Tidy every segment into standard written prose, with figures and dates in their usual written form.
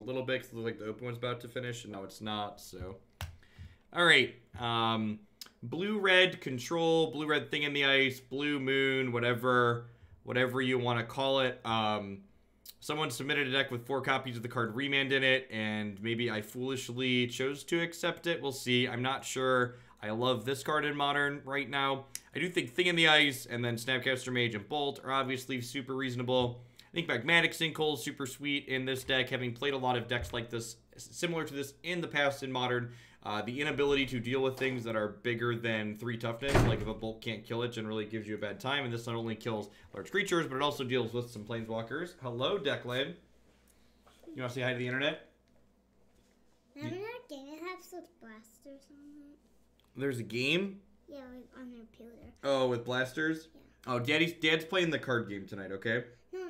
a little bit because it looked like the open was about to finish, and now it's not, so. All right. Blue-red control, blue-red thing in the ice, blue moon, whatever you want to call it. Someone submitted a deck with 4 copies of the card Remand in it, and maybe I foolishly chose to accept it. We'll see. I'm not sure. I love this card in Modern right now. I do think Thing in the Ice and then Snapcaster Mage and Bolt are obviously super reasonable. I think Magmatic Sinkhole is super sweet in this deck, having played a lot of decks like this, similar to this in the past in Modern. The inability to deal with things that are bigger than 3 toughness, like if a Bolt can't kill it, generally gives you a bad time. And this not only kills large creatures, but it also deals with some planeswalkers. Hello, Declan. You want to say hi to the internet? I'm not game. It has those blasters on it. There's a game? Yeah, like on their computer. Oh, with blasters? Yeah. Oh, Dad's playing the card game tonight, okay? No,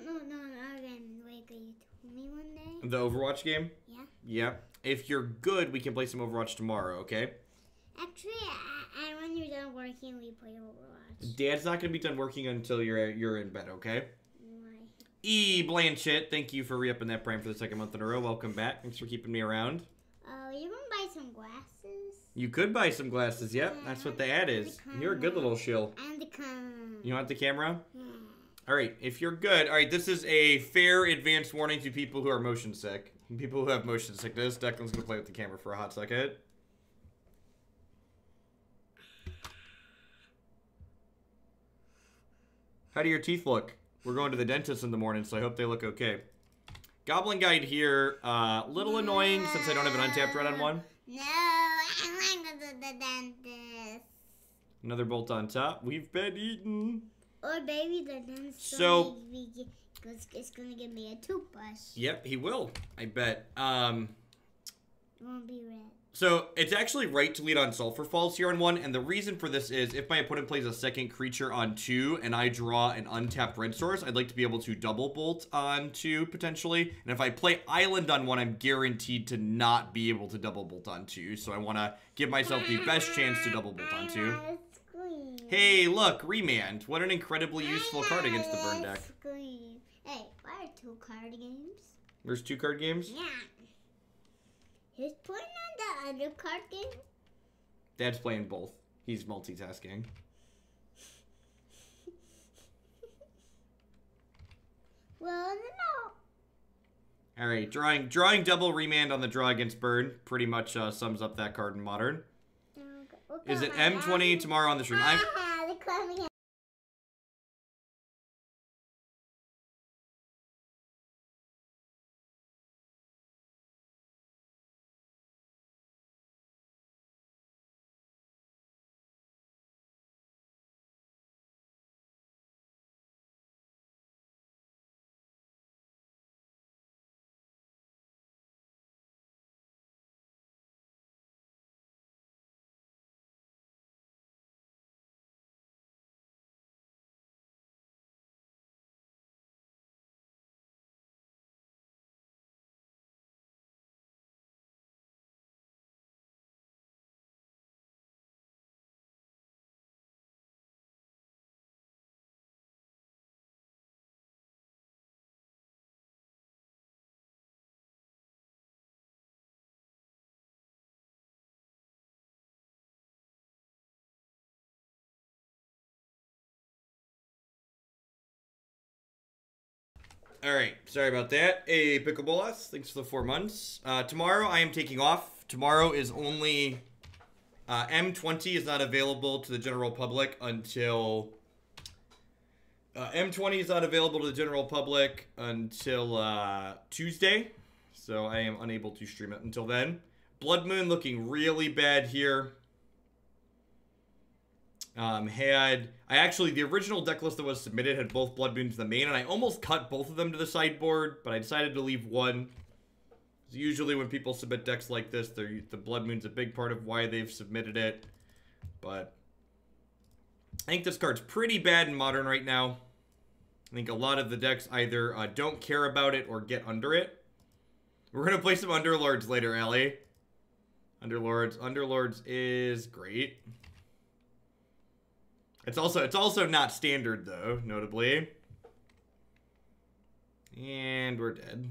again, like you told me one day. The Overwatch game? Yeah. Yeah. If you're good, we can play some Overwatch tomorrow, okay? Actually, and when you're done working, we play Overwatch. Dad's not going to be done working until you're in bed, okay? Why? E. Blanchett, thank you for re-upping that prime for the 2nd month in a row. Welcome back. Thanks for keeping me around. Oh, you want to buy some glasses? You could buy some glasses, yep. That's what the ad is. You're a good little shill. And the camera. You want the camera? Yeah. All right, if you're good. All right, this is a fair advance warning to people who are motion sick. People who have motion sickness. Declan's going to play with the camera for a hot second. How do your teeth look? We're going to the dentist in the morning, so I hope they look okay. Goblin Guide here. Little annoying since I don't have an untapped red on one. No, I want to go to the dentist. Another bolt on top. We've been eaten. Or maybe the dentist is going to give me a toothbrush. Yep, he will. I bet. It won't be red. So, it's actually right to lead on Sulfur Falls here on 1, and the reason for this is if my opponent plays a 2nd creature on 2 and I draw an untapped red source, I'd like to be able to double bolt on 2 potentially. And if I play Island on 1, I'm guaranteed to not be able to double bolt on 2. So I want to give myself the best chance to double bolt on 2. Hey, look, Remand. What an incredibly useful card against the burn deck. Hey, why are 2 card games? There's 2 card games? Yeah. Who's playing on the other card game? Dad's playing both. He's multitasking. Well, no. Alright, drawing double Remand on the draw against burn pretty much sums up that card in Modern. Is it M20 tomorrow on the stream? Alright, sorry about that. Hey, Picklebollas, thanks for the 4 months. Tomorrow I am taking off. Tomorrow is only... M20 is not available to the general public until... M20 is not available to the general public until Tuesday. So I am unable to stream it until then. Blood Moon looking really bad here. The original deck list that was submitted had both Blood Moons to the main, and I almost cut both of them to the sideboard, but I decided to leave one. Usually when people submit decks like this, the Blood Moon's a big part of why they've submitted it, but I think this card's pretty bad in Modern right now. I think a lot of the decks either don't care about it or get under it. We're going to play some Underlords later, Ellie. Underlords is great. It's also not standard though, notably. And we're dead.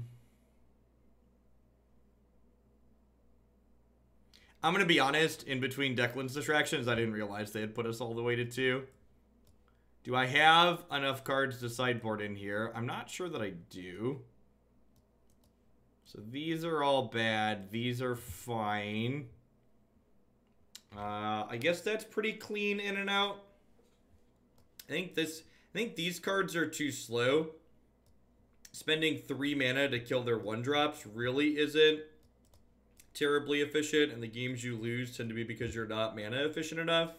I'm going to be honest, in between Declan's distractions, I didn't realize they had put us all the way to 2. Do I have enough cards to sideboard in here? I'm not sure that I do. So these are all bad. These are fine. I guess that's pretty clean in and out. I think these cards are too slow. Spending 3 mana to kill their 1-drops really isn't terribly efficient, and the games you lose tend to be because you're not mana efficient enough.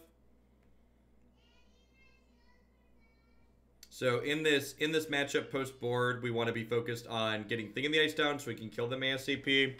So in this matchup post board, we want to be focused on getting Thing in the Ice down so we can kill them ASAP.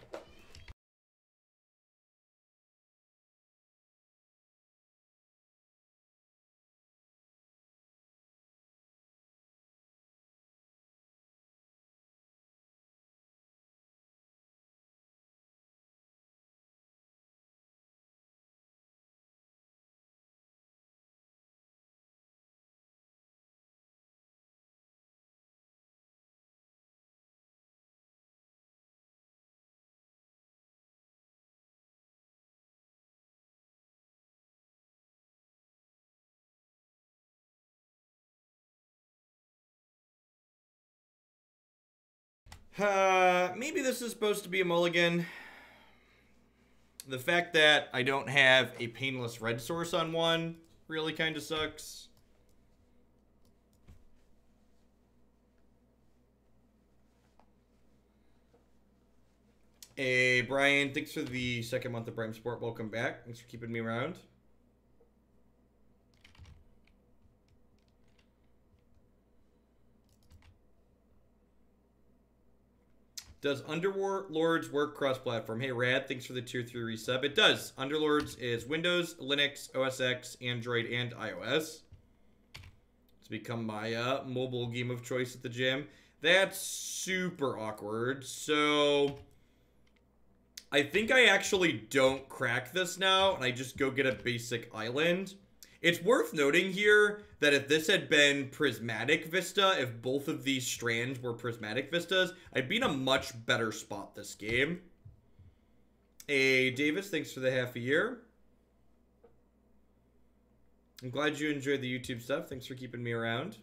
Maybe this is supposed to be a mulligan. The fact that I don't have a painless red source on one really kind of sucks. Hey, Brian, thanks for the 2nd month of Prime Sport. Welcome back. Thanks for keeping me around. Does Underlords work cross-platform? Hey, Rad, thanks for the tier 3 resub. It does. Underlords is Windows, Linux, OS X, Android, and iOS. It's become my mobile game of choice at the gym. That's super awkward. So I think I actually don't crack this now, and I just go get a basic island. It's worth noting here that if this had been Prismatic Vista, if both of these strands were Prismatic Vistas, I'd be in a much better spot this game. Hey, Davis, thanks for the half a year. I'm glad you enjoyed the YouTube stuff. Thanks for keeping me around.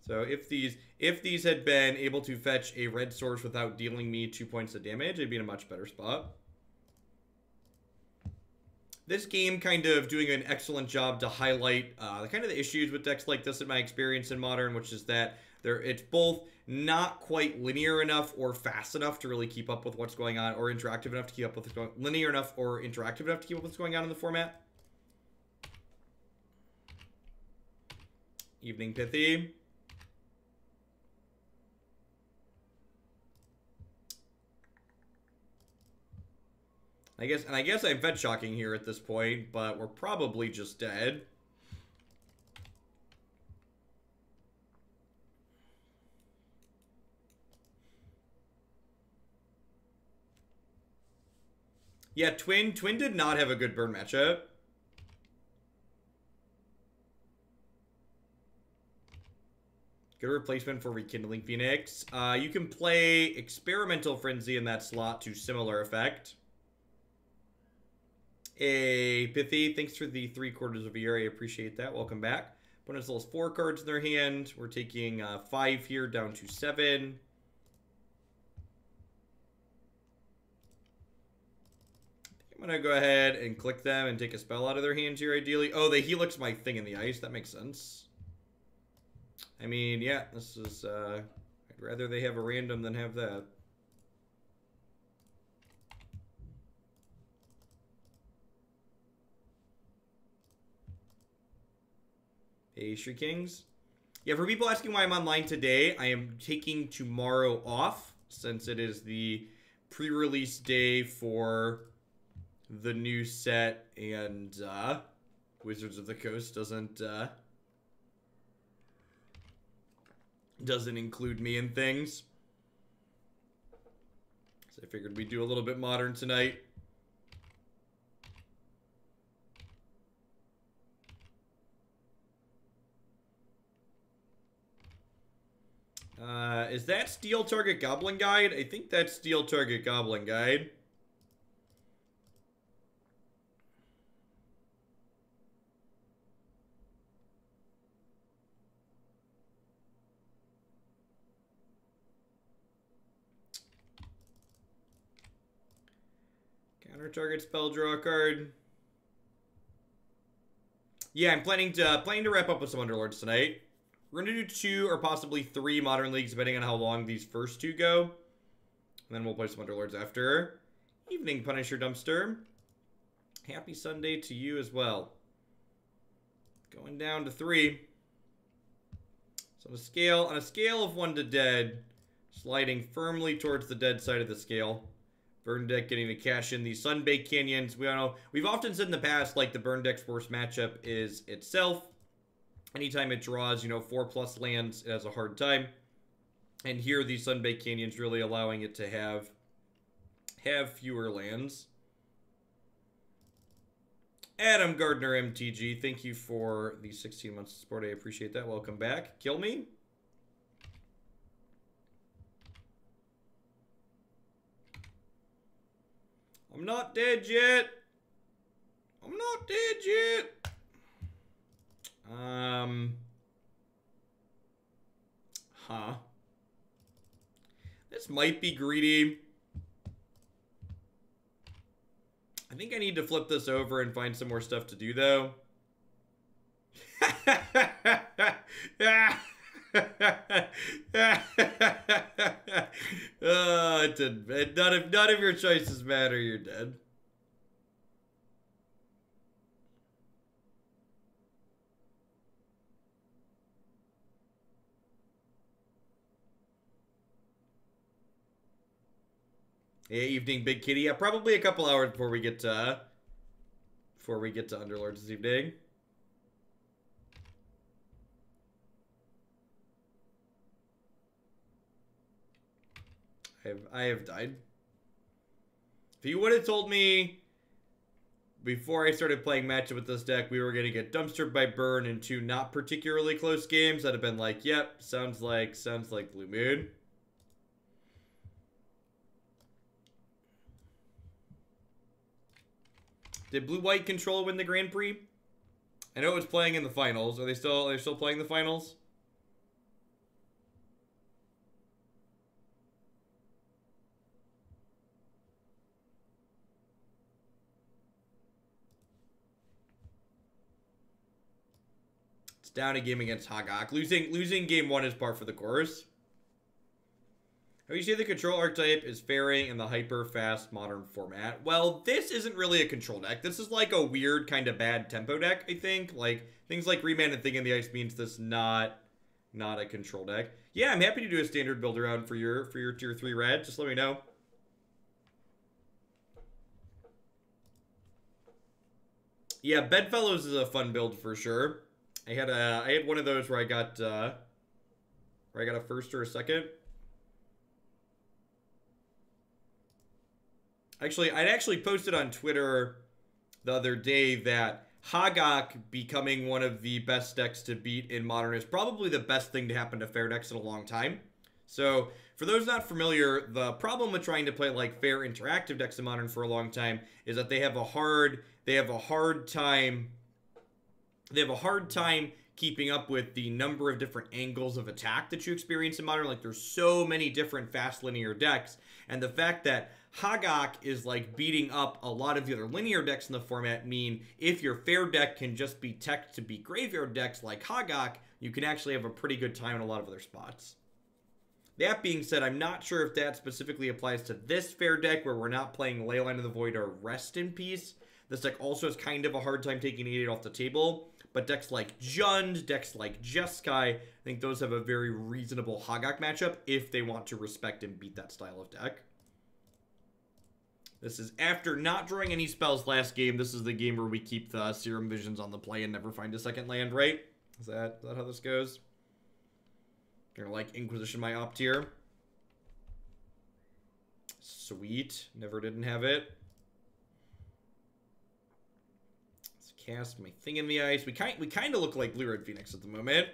So if these had been able to fetch a red source without dealing me 2 points of damage, I'd be in a much better spot. This game kind of doing an excellent job to highlight kind of the issues with decks like this in my experience in Modern, which is that it's both not quite linear enough or fast enough to really keep up with what's going on, or interactive enough to keep up with linear enough or interactive enough to keep up with what's going on in the format. Evening Pithy. I guess I'm fed shocking here at this point, but we're probably just dead. Yeah, Twin did not have a good burn matchup. Good replacement for Rekindling Phoenix. You can play Experimental Frenzy in that slot to similar effect. Hey, Pithy, thanks for the 3/4 of a year. I appreciate that. Welcome back. Opponent still has 4 cards in their hand. We're taking 5 here down to 7. I'm going to go ahead and click them and take a spell out of their hands here, ideally. Oh, they helix my Thing in the Ice. That makes sense. I mean, yeah, this is... I'd rather they have a random than have that. Hey, Kings. Yeah, for people asking why I'm online today, I am taking tomorrow off since it is the pre-release day for the new set, and Wizards of the Coast doesn't include me in things. So I figured we'd do a little bit Modern tonight. Is that Steel Target Goblin Guide? I think that's Steel Target Goblin Guide. Counter target spell, draw a card. Yeah, I'm planning to wrap up with some Underlords tonight. We're gonna do 2 or possibly 3 Modern Leagues, depending on how long these first 2 go. And then we'll play some Underlords after. Evening, Punisher Dumpster. Happy Sunday to you as well. Going down to 3. So on a scale of 1 to dead, sliding firmly towards the dead side of the scale. Burn deck getting to cash in these Sunbaked Canyons. We don't know. We've often said in the past, like, the Burn deck's worst matchup is itself. Anytime it draws, 4+ lands, it has a hard time. And here, these Sunbaked Canyons really allowing it to have fewer lands. Adam Gardner MTG, thank you for the 16 months of support. I appreciate that. Welcome back. Kill me. I'm not dead yet. I'm not dead yet. This might be greedy. I think I need to flip this over and find some more stuff to do, though. It didn't. None of your choices matter. You're dead. Yeah, evening, Big Kitty. Yeah, probably a couple hours before we get to Underlords this evening. I have died. If you would have told me before I started playing Matchup with this deck we were going to get dumpstered by Burn in 2 not particularly close games, I'd have been like, yep, sounds like Blue Moon. Did Blue-White Control win the Grand Prix? I know it was playing in the finals. Are they still playing the finals? It's down a game against Hagak. Losing game 1 is par for the course. How you say the control archetype is faring in the hyper-fast modern format? Well, this isn't really a control deck. This is like a weird kind of bad tempo deck, I think. Like, things like Remand and Thing in the Ice means this not a control deck. Yeah, I'm happy to do a standard build around for your tier 3 red. Just let me know. Yeah, Bedfellows is a fun build for sure. I had one of those where I got a first or a second. Actually, I'd actually posted on Twitter the other day that Hagak becoming one of the best decks to beat in Modern is probably the best thing to happen to fair decks in a long time. So, for those not familiar, the problem with trying to play like fair interactive decks in Modern for a long time is that they have a hard time keeping up with the number of different angles of attack that you experience in Modern. Like, there's so many different fast linear decks, and the fact that Hagak is like beating up a lot of the other linear decks in the format mean if your fair deck can just be teched to beat graveyard decks like Hagak, you can actually have a pretty good time in a lot of other spots. That being said, I'm not sure if that specifically applies to this fair deck where we're not playing Leyline of the Void or Rest in Peace. This deck also has kind of a hard time taking 8/8 off the table, but decks like Jund, decks like Jeskai, I think those have a very reasonable Hagak matchup if they want to respect and beat that style of deck. This is after not drawing any spells last game. This is the game where we keep the Serum Visions on the play and never find a second land, right? Is that how this goes? Gonna like Inquisition my Opt here. Sweet. Never didn't have it. Let's cast my Thing in the Ice. We kind of look like Blue-Red Phoenix at the moment.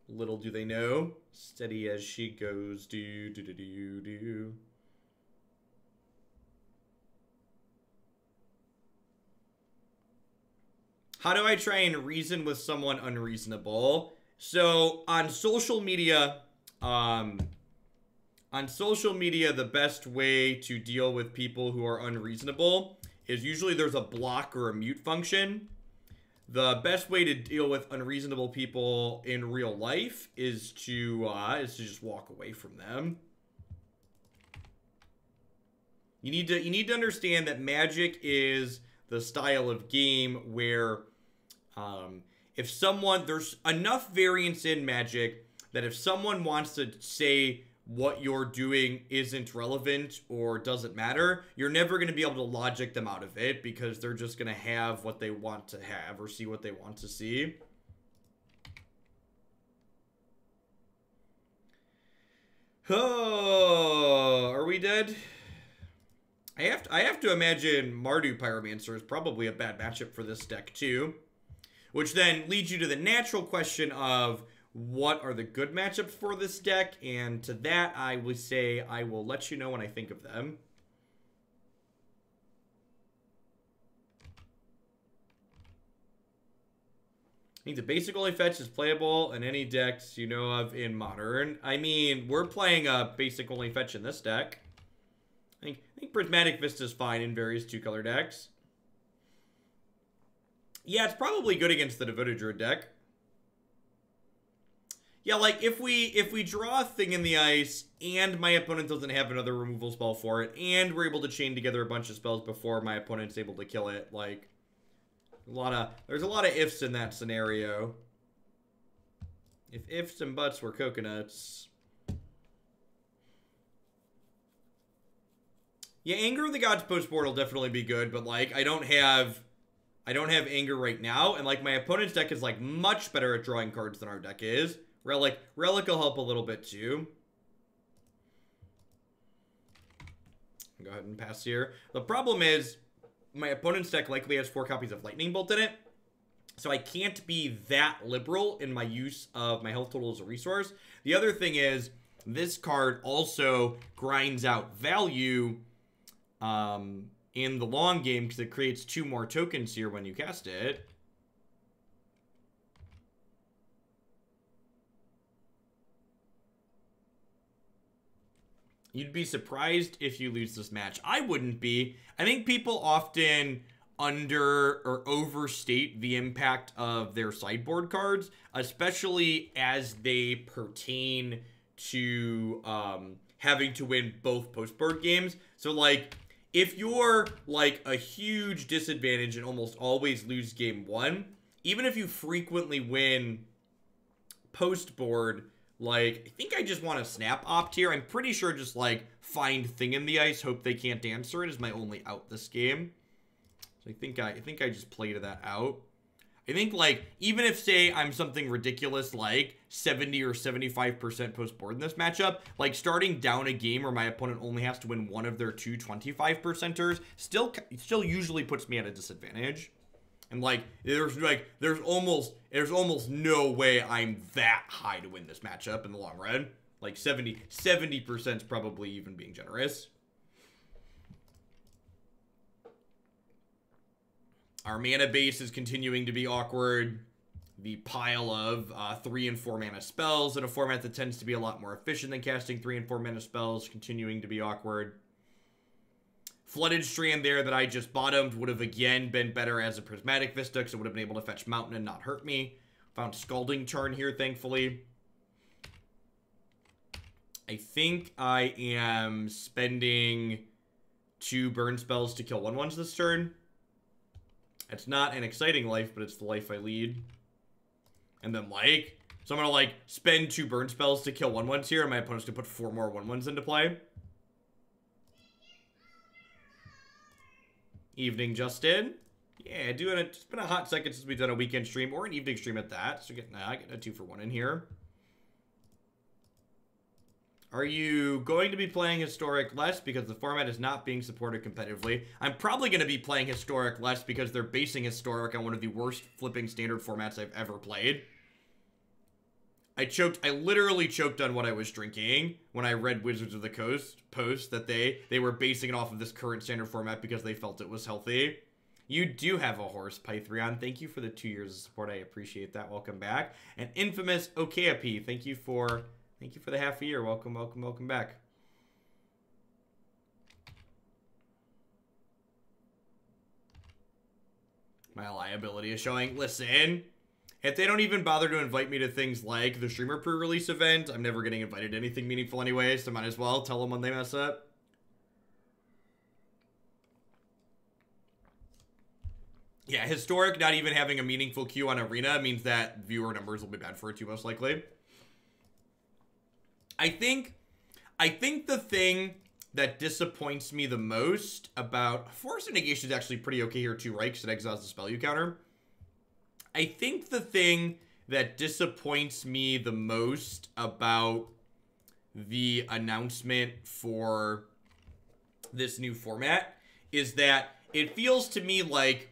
Little do they know. Steady as she goes. Do, do, do, do, do. How do I try and reason with someone unreasonable? So, on social media, On social media, the best way to deal with people who are unreasonable is usually there's a block or a mute function. The best way to deal with unreasonable people in real life is to just walk away from them. You need to understand that Magic is the style of game where if someone, there's enough variance in Magic that if someone wants to say what you're doing isn't relevant or doesn't matter, you're never going to be able to logic them out of it because they're just going to have what they want to have or see what they want to see. Oh, are we dead? I have to imagine Mardu Pyromancer is probably a bad matchup for this deck too. Which then leads you to the natural question of what are the good matchups for this deck? And to that, I would say I will let you know when I think of them. I think the basic only fetch is playable in any decks you know of in Modern. I mean, we're playing a basic only fetch in this deck. I think Prismatic Vista is fine in various 2-color decks. Yeah, it's probably good against the Devoted Druid deck. Yeah, like, if we draw a thing in the ice, and my opponent doesn't have another removal spell for it, and we're able to chain together a bunch of spells before my opponent's able to kill it, like, there's a lot of ifs in that scenario. If ifs and buts were coconuts. Yeah, Anger of the Gods post-board will definitely be good, but, like, I don't have Anger right now, and, like, my opponent's deck is, like, much better at drawing cards than our deck is. Relic will help a little bit too. Go ahead and pass here. The problem is my opponent's deck likely has 4 copies of Lightning Bolt in it, so I can't be that liberal in my use of my health total as a resource. The other thing is this card also grinds out value in the long game because it creates 2 more tokens here when you cast it. You'd be surprised if you lose this match. I wouldn't be. I think people often under or overstate the impact of their sideboard cards, especially as they pertain to having to win both postboard games. So, like, if you're, like, a huge disadvantage and almost always lose game 1, even if you frequently win postboard, like, I think I just want to snap opt here. I'm pretty sure just, like, find Thing in the Ice, hope they can't answer it is my only out this game. So I think I just played that out. I think, like, even if, say, I'm something ridiculous like 70 or 75% post-board in this matchup, like, starting down a game where my opponent only has to win one of their 2 25%ers still usually puts me at a disadvantage. And, like, there's almost no way I'm that high to win this matchup in the long run. Like, 70% is probably even being generous. Our mana base is continuing to be awkward. The pile of 3 and 4 mana spells in a format that tends to be a lot more efficient than casting 3 and 4 mana spells continuing to be awkward. Flooded Strand there that I just bottomed would have again been better as a Prismatic Vista because it would have been able to fetch Mountain and not hurt me. Found Scalding Tarn here, thankfully. I think I am spending 2 burn spells to kill 1/1s this turn. It's not an exciting life, but it's the life I lead. And then, like, so I'm going to, like, spend 2 burn spells to kill 1/1s here, and my opponent's going to put 4 more 1/1s into play. Evening, Justin. Yeah, doing it. It's been a hot second since we've done a weekend stream or an evening stream at that. So getting a 2-for-1 in here. Are you going to be playing Historic less because the format is not being supported competitively? I'm probably going to be playing Historic less because they're basing Historic on one of the worst flipping standard formats I've ever played. I literally choked on what I was drinking when I read Wizards of the Coast post that they were basing it off of this current standard format because they felt it was healthy. You do have a horse, Pythrion. Thank you for the 2 years of support. I appreciate that. Welcome back. And Infamous Okayapi, thank you for the half a year. Welcome back. My liability is showing. Listen, if they don't even bother to invite me to things like the streamer pre-release event, I'm never getting invited to anything meaningful anyway, so might as well tell them when they mess up. Yeah, historic not even having a meaningful queue on Arena means that viewer numbers will be bad for it too, most likely. I think the thing that disappoints me the most about Force of Negation is actually pretty okay here too, right? Because it exiles the spell you counter. I think the thing that disappoints me the most about the announcement for this new format is that it feels to me like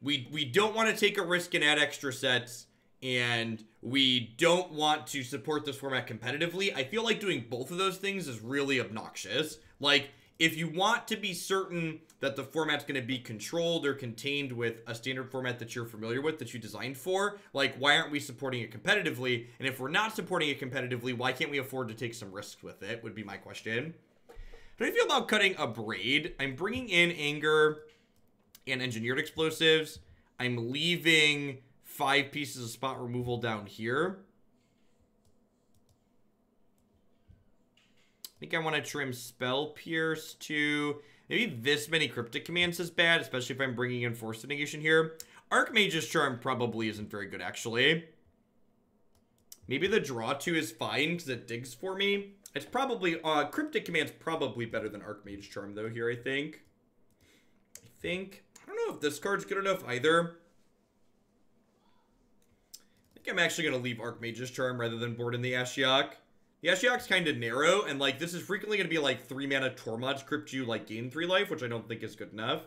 we don't want to take a risk and add extra sets, and we don't want to support this format competitively. I feel like doing both of those things is really obnoxious. Like, if you want to be certain that the format's going to be controlled or contained with a standard format that you're familiar with, that you designed for, like, why aren't we supporting it competitively? And if we're not supporting it competitively, why can't we afford to take some risks with it, would be my question. How do you feel about cutting Abrade? I'm bringing in Anger and Engineered Explosives. I'm leaving 5 pieces of spot removal down here. I think I want to trim Spell Pierce to maybe this many Cryptic Commands is bad, especially if I'm bringing in Force of Negation here. Archmage's Charm probably isn't very good, actually. Maybe the Draw 2 is fine because it digs for me. It's probably, Cryptic Command's probably better than Archmage Charm, though, here, I think. I don't know if this card's good enough either. I think I'm actually going to leave Archmage's Charm rather than board in the Ashiok. The Ashiok's kind of narrow, and, like, this is frequently going to be, like, 3-mana Tormod's Crypt you, like, gain 3 life, which I don't think is good enough.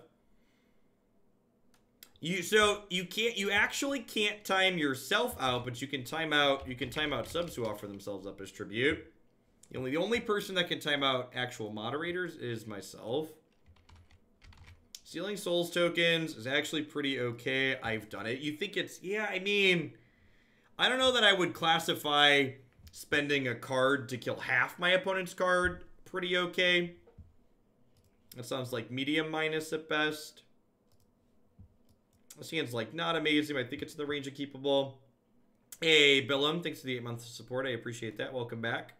You actually can't time yourself out, but you can time out subs who offer themselves up as tribute. The only person that can time out actual moderators is myself. Stealing Souls tokens is actually pretty okay. I've done it. You think it's... Yeah, I mean... I don't know that I would classify spending a card to kill half my opponent's card pretty okay. That sounds like medium minus at best. This hand's like not amazing. I think it's in the range of keepable. Hey, Billum, thanks for the 8 months of support. I appreciate that. Welcome back.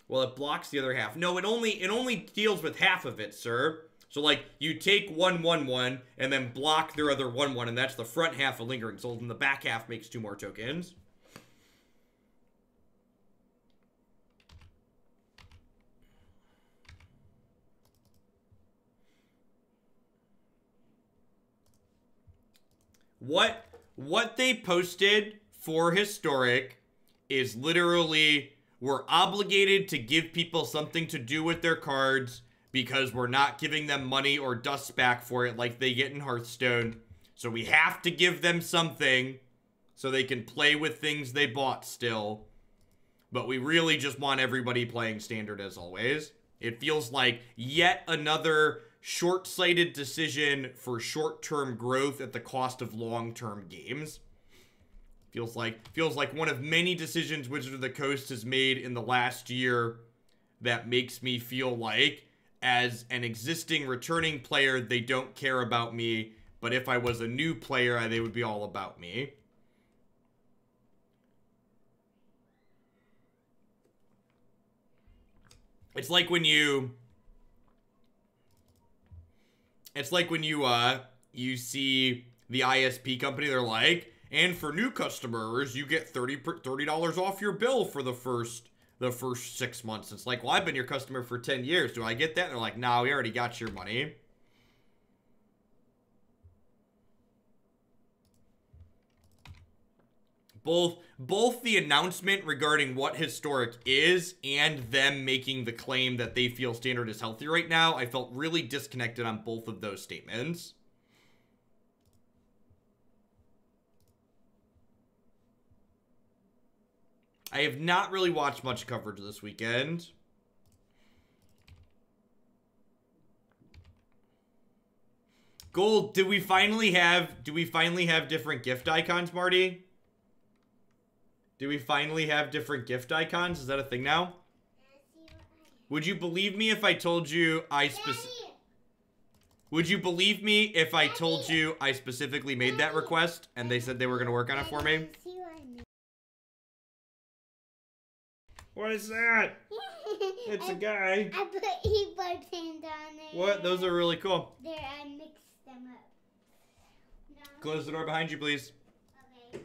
Well, it blocks the other half. No, it only deals with half of it, sir. So, like, you take 1/1/1 and then block their other 1/1, and that's the front half of Lingering Souls, and the back half makes 2 more tokens. What they posted for Historic is literally, we're obligated to give people something to do with their cards because we're not giving them money or dust back for it like they get in Hearthstone. So we have to give them something so they can play with things they bought still. But we really just want everybody playing Standard as always. It feels like yet another short-sighted decision for short-term growth at the cost of long-term games. Feels like one of many decisions Wizard of the Coast has made in the last year that makes me feel like, as an existing returning player, they don't care about me, but if I was a new player, they would be all about me. It's like when you you see the ISP company, they're like, and for new customers, you get $30 off your bill for the first 6 months. It's like, well, I've been your customer for 10 years. Do I get that? And they're like, nah, we already got your money. Both the announcement regarding what Historic is and them making the claim that they feel Standard is healthy right now, I felt really disconnected on both of those statements. I have not really watched much coverage this weekend. Gold, do we finally have different gift icons, Marty? Do we finally have different gift icons? Is that a thing now? Would you believe me if I told you Would you believe me if I told you I specifically made that request and they said they were going to work on it for me? What is that? It's a guy. I put e-bar pins on it. What? Those are really cool. There, I mixed them up. No. Close the door behind you, please. Okay.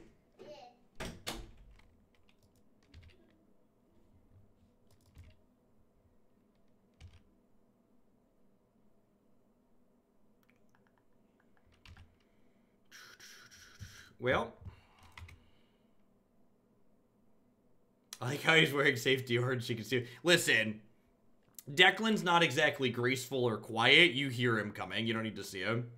Well, I like how he's wearing safety orange. You can see. Listen, Declan's not exactly graceful or quiet. You hear him coming. You don't need to see him.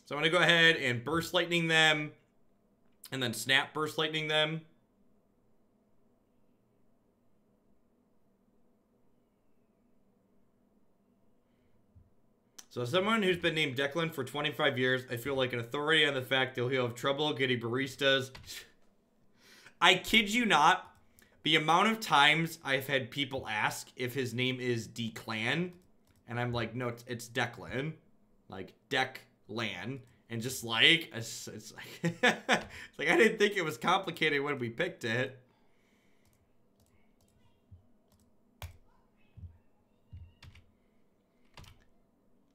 So I'm going to go ahead and Burst Lightning them. And then Snap Burst Lightning them. So as someone who's been named Declan for 25 years, I feel like an authority on the fact that he'll have trouble getting baristas. I kid you not, the amount of times I've had people ask if his name is Declan, and I'm like, no, it's Declan. Like, Declan. And just like, it's like, it's like, I didn't think it was complicated when we picked it.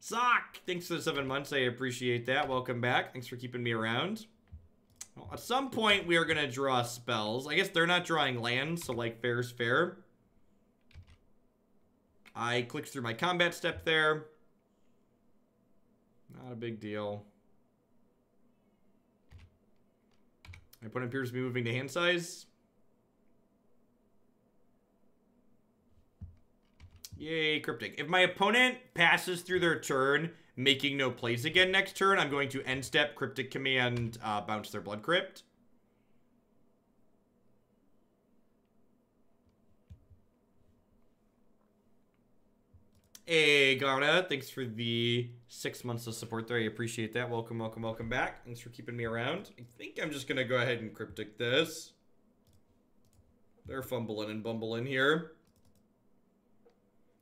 Sock! Thanks for the 7 months. I appreciate that. Welcome back. Thanks for keeping me around. Well, at some point, we are going to draw spells. I guess they're not drawing lands, so, like, fair's fair. I clicked through my combat step there. Not a big deal. My opponent appears to be moving to hand size. Yay, Cryptic. If my opponent passes through their turn, making no plays again next turn, I'm going to end step Cryptic Command, bounce their Blood Crypt. Hey, Garna. Thanks for the 6 months of support there. I appreciate that. Welcome, welcome, welcome back. Thanks for keeping me around. I think I'm just going to go ahead and Cryptic this. They're fumbling and bumbling here.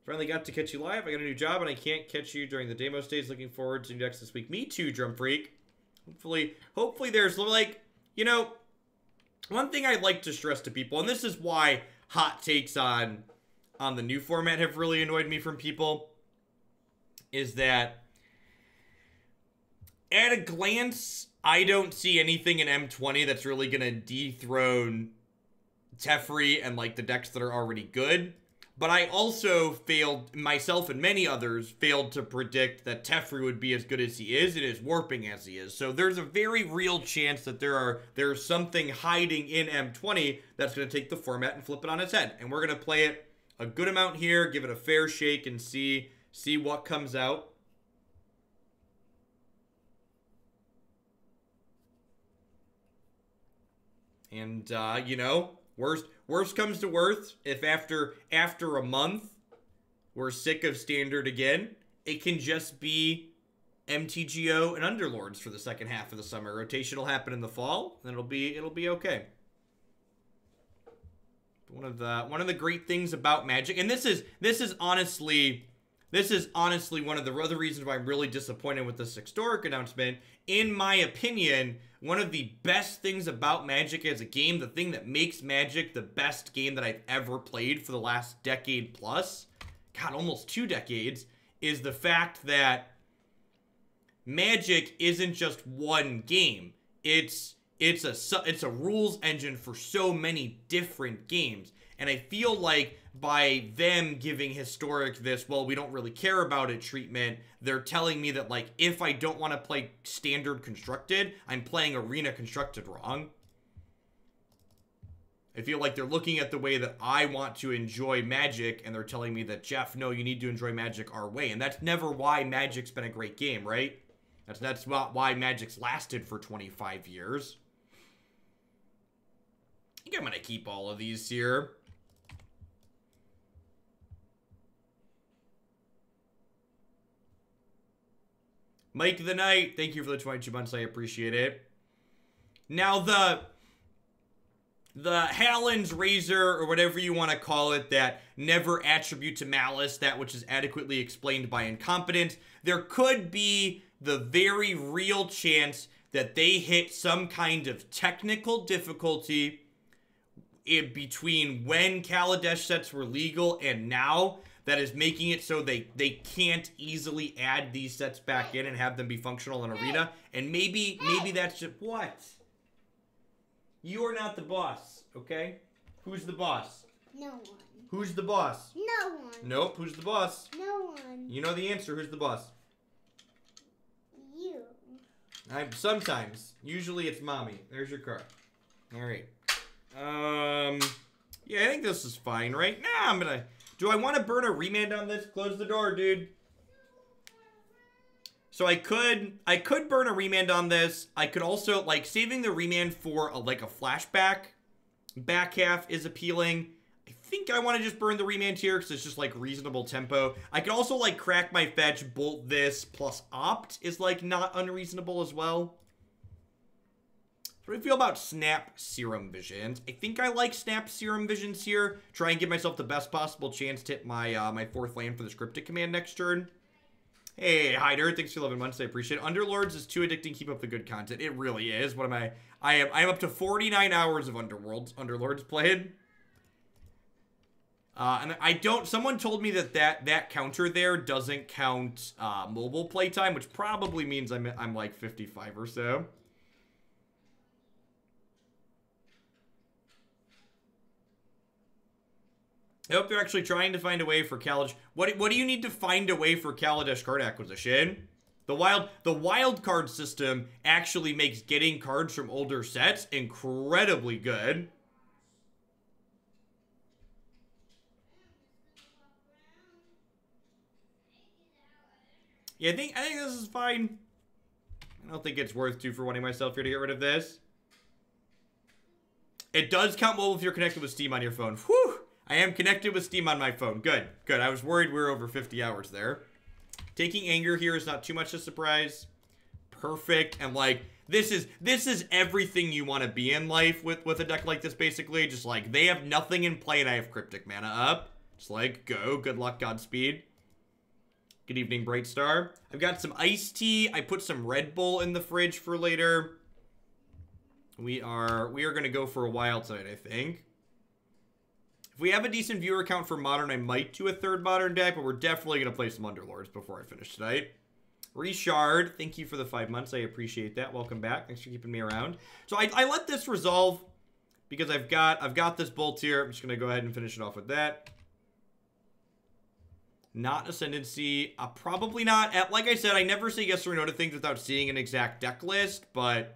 Finally got to catch you live. I got a new job and I can't catch you during the demo stage. Looking forward to next this week. Me too, Drum Freak. Hopefully there's like, you know, one thing I'd like to stress to people, and this is why hot takes on the new format have really annoyed me from people, is that at a glance, I don't see anything in M20 that's really going to dethrone Teferi and like the decks that are already good. But I also failed, myself and many others, failed to predict that Teferi would be as good as he is and as warping as he is. So there's a very real chance that there's something hiding in M20 that's going to take the format and flip it on its head. And we're going to play it a good amount here, give it a fair shake, and see what comes out. And, you know, worst comes to worst, if after a month we're sick of Standard again, it can just be MTGO and Underlords for the second half of the summer. Rotation will happen in the fall, and it'll be okay. One of the great things about Magic, and this is honestly one of the other reasons why I'm really disappointed with this historic announcement. In my opinion, one of the best things about Magic as a game, the thing that makes Magic the best game that I've ever played for the last decade plus, God, almost 2 decades, is the fact that Magic isn't just one game. It's a rules engine for so many different games. And I feel like by them giving Historic this, well, we don't really care about it treatment, they're telling me that, like, if I don't want to play Standard Constructed, I'm playing Arena Constructed wrong. I feel like they're looking at the way that I want to enjoy Magic, and they're telling me that, Jeff, no, you need to enjoy Magic our way. And that's never why Magic's been a great game, right? That's not why Magic's lasted for 25 years. I think I'm going to keep all of these here. Mike the Knight, thank you for the 22 months. I appreciate it. Now, the Hallen's Razor, or whatever you want to call it, that never attribute to malice, that which is adequately explained by incompetence, there could be the very real chance that they hit some kind of technical difficulty in between when Kaladesh sets were legal and now, that is making it so they can't easily add these sets back in and have them be functional in Arena. And maybe that's just... What? You are not the boss, okay? Who's the boss? No one. Who's the boss? No one. Nope, who's the boss? No one. You know the answer. Who's the boss? You. Sometimes. Usually it's mommy. There's your card. Alright. Yeah, I think this is fine, right? Nah, I'm gonna... Do I want to burn a Remand on this? Close the door, dude. So I could burn a Remand on this. I could also, like, saving the Remand for, like, a flashback back half is appealing. I think I want to just burn the Remand here because it's just, like, reasonable tempo. I could also, like, crack my fetch, bolt this, plus opt is, like, not unreasonable as well. What do you feel about Snap Serum Visions? I think I like Snap Serum Visions here. Try and give myself the best possible chance to hit my my 4th land for the Cryptic Command next turn. Hey, Hyder, thanks for 11 months. I appreciate it. Underlords is too addicting. Keep up the good content. It really is. What am I? I am up to 49 hours of Underlords played. And I don't... Someone told me that counter there doesn't count mobile playtime, which probably means I'm like 55 or so. I hope they're actually trying to find a way for Kaladesh. What do you need to find a way for Kaladesh card acquisition? The wild card system actually makes getting cards from older sets incredibly good. Yeah, I think this is fine. I don't think it's worth 2 for 1-ing myself here to get rid of this. It does count mobile if you're connected with Steam on your phone. Whew! I am connected with Steam on my phone. Good, good. I was worried we were over 50 hours there. Taking Anger here is not too much a surprise. Perfect. And like, this is everything you want to be in life with a deck like this, basically. Just like, they have nothing in play and I have Cryptic Mana up. Just like, go. Good luck, Godspeed. Good evening, Bright Star. I've got some iced tea. I put some Red Bull in the fridge for later. We are going to go for a while tonight, I think. If we have a decent viewer count for Modern, I might do a 3rd Modern deck, but we're definitely going to play some Underlords before I finish tonight. Reshard, thank you for the 5 months. I appreciate that. Welcome back. Thanks for keeping me around. So I let this resolve because I've got this bolt here. I'm just going to go ahead and finish it off with that. Not Ascendancy. Probably not. Like I said, I never say yes or no to things without seeing an exact deck list, but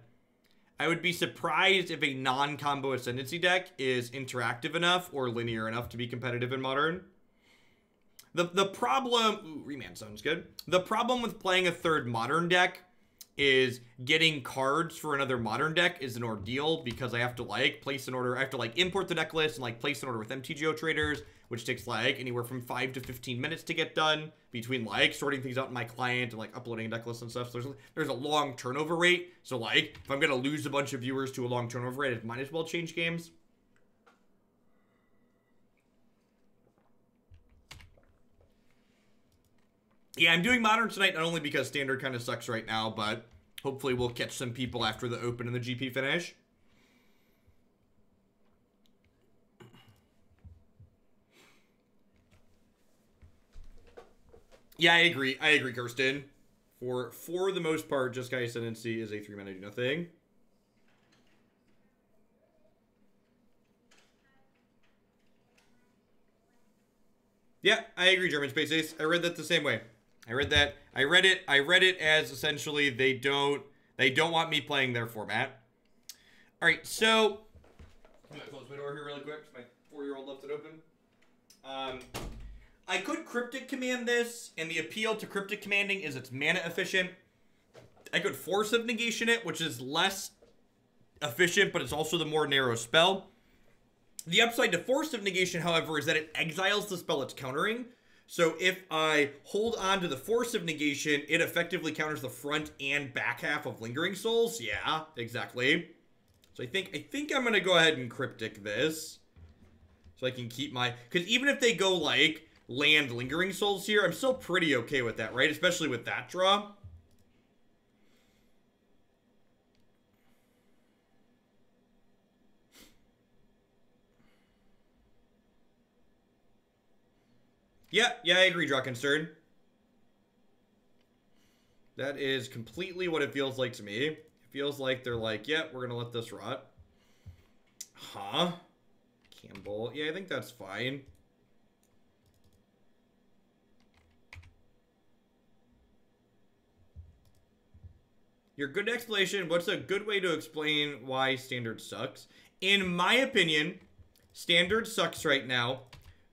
I would be surprised if a non-combo Ascendancy deck is interactive enough or linear enough to be competitive in Modern. The problem... Ooh, Remand sounds good. The problem with playing a 3rd Modern deck is getting cards for another Modern deck is an ordeal because I have to, like, place an order... I have to, like, import the deck list and, like, place an order with MTGO traders, which takes, like, anywhere from 5 to 15 minutes to get done between, like, sorting things out in my client and, like, uploading a deck list and stuff. So there's a long turnover rate. So, like, if I'm going to lose a bunch of viewers to a long turnover rate, I might as well change games. Yeah, I'm doing Modern tonight, not only because Standard kind of sucks right now, but hopefully we'll catch some people after the Open and the GP finish. Yeah, I agree. I agree, Kirsten. For the most part, Just Guy Ascendancy is a 3-mana do nothing. Yeah, I agree, German Space Ace. I read that the same way. I read that. I read it as essentially they don't want me playing their format. All right, so I'm gonna close my door here really quick because my 4-year-old left it open. I could Cryptic Command this, and the appeal to Cryptic Commanding is it's mana efficient. I could Force of Negation it, which is less efficient, but it's also the more narrow spell. The upside to Force of Negation, however, is that it exiles the spell it's countering. So if I hold on to the Force of Negation, it effectively counters the front and back half of Lingering Souls. Yeah, exactly. So I think I'm gonna go ahead and Cryptic this. So I can keep my... Because even if they go, like, land Lingering Souls here, I'm still pretty okay with that, right? Especially with that draw. Yeah, I agree, Drakensturn. That is completely what it feels like to me. It feels like they're like, yeah, we're gonna let this rot. Huh? Campbell. Yeah, I think that's fine. Your good explanation. What's a good way to explain why Standard sucks? In my opinion, Standard sucks right now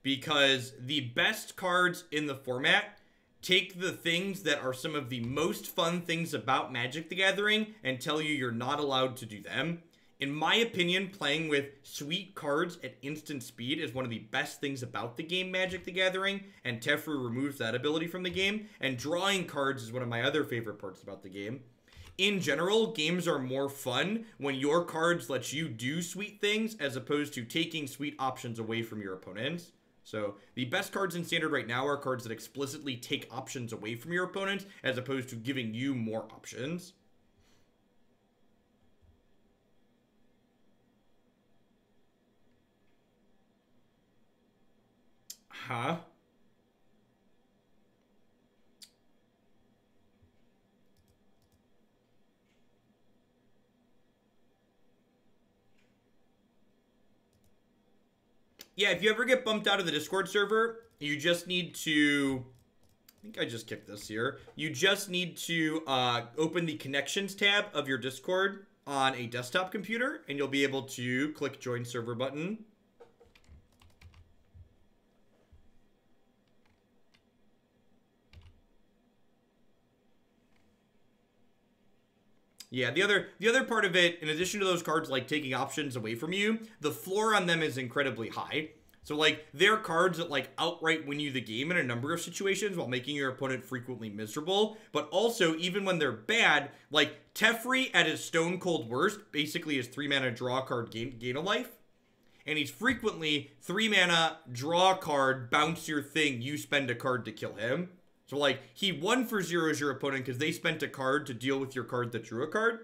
because the best cards in the format take the things that are some of the most fun things about Magic the Gathering and tell you you're not allowed to do them. In my opinion, playing with sweet cards at instant speed is one of the best things about the game Magic the Gathering, and Teferi removes that ability from the game, and drawing cards is one of my other favorite parts about the game. In general, games are more fun when your cards let you do sweet things as opposed to taking sweet options away from your opponents. So the best cards in Standard right now are cards that explicitly take options away from your opponents as opposed to giving you more options. Huh? Yeah, if you ever get bumped out of the Discord server, you just need to... I think I just kicked this here. You just need to open the Connections tab of your Discord on a desktop computer, and you'll be able to click Join Server button. Yeah, the other part of it, in addition to those cards like taking options away from you, the floor on them is incredibly high. So like they're cards that like outright win you the game in a number of situations while making your opponent frequently miserable. But also, even when they're bad, like Teferi at his stone cold worst basically is 3 mana draw card gain a life. And he's frequently 3 mana draw card, bounce your thing, you spend a card to kill him. So, like, he 1 for 0s your opponent because they spent a card to deal with your card that drew a card.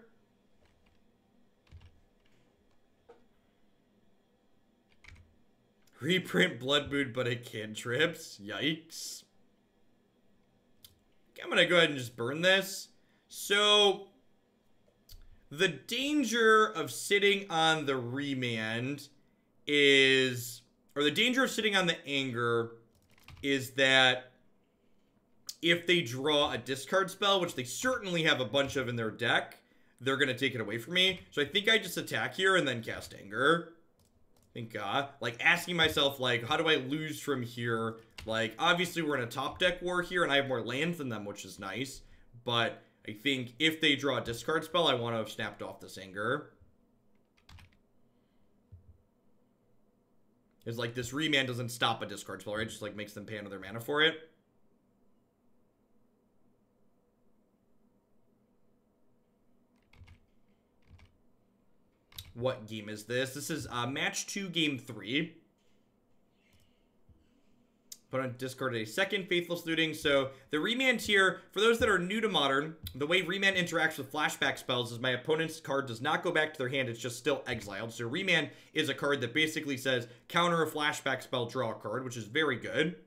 Reprint Blood Moon, but it cantrips. Yikes. I'm going to go ahead and just burn this. So, the danger of sitting on the Remand is... Or the danger of sitting on the Anger is that... if they draw a discard spell, which they certainly have a bunch of in their deck, they're going to take it away from me. So I think I just attack here and then cast Anger. I think, like, asking myself, like, how do I lose from here? Like, obviously we're in a top deck war here, and I have more lands than them, which is nice. But I think if they draw a discard spell, I want to have snapped off this Anger. It's like, this Remand doesn't stop a discard spell, right? It just, like, makes them pay another mana for it. What game is this? This is match 2, game 3. Opponent discarded a second Faithless Looting. So the Remand here, for those that are new to Modern, the way Remand interacts with flashback spells is my opponent's card does not go back to their hand. It's just still exiled. So Remand is a card that basically says counter a flashback spell, draw a card, which is very good.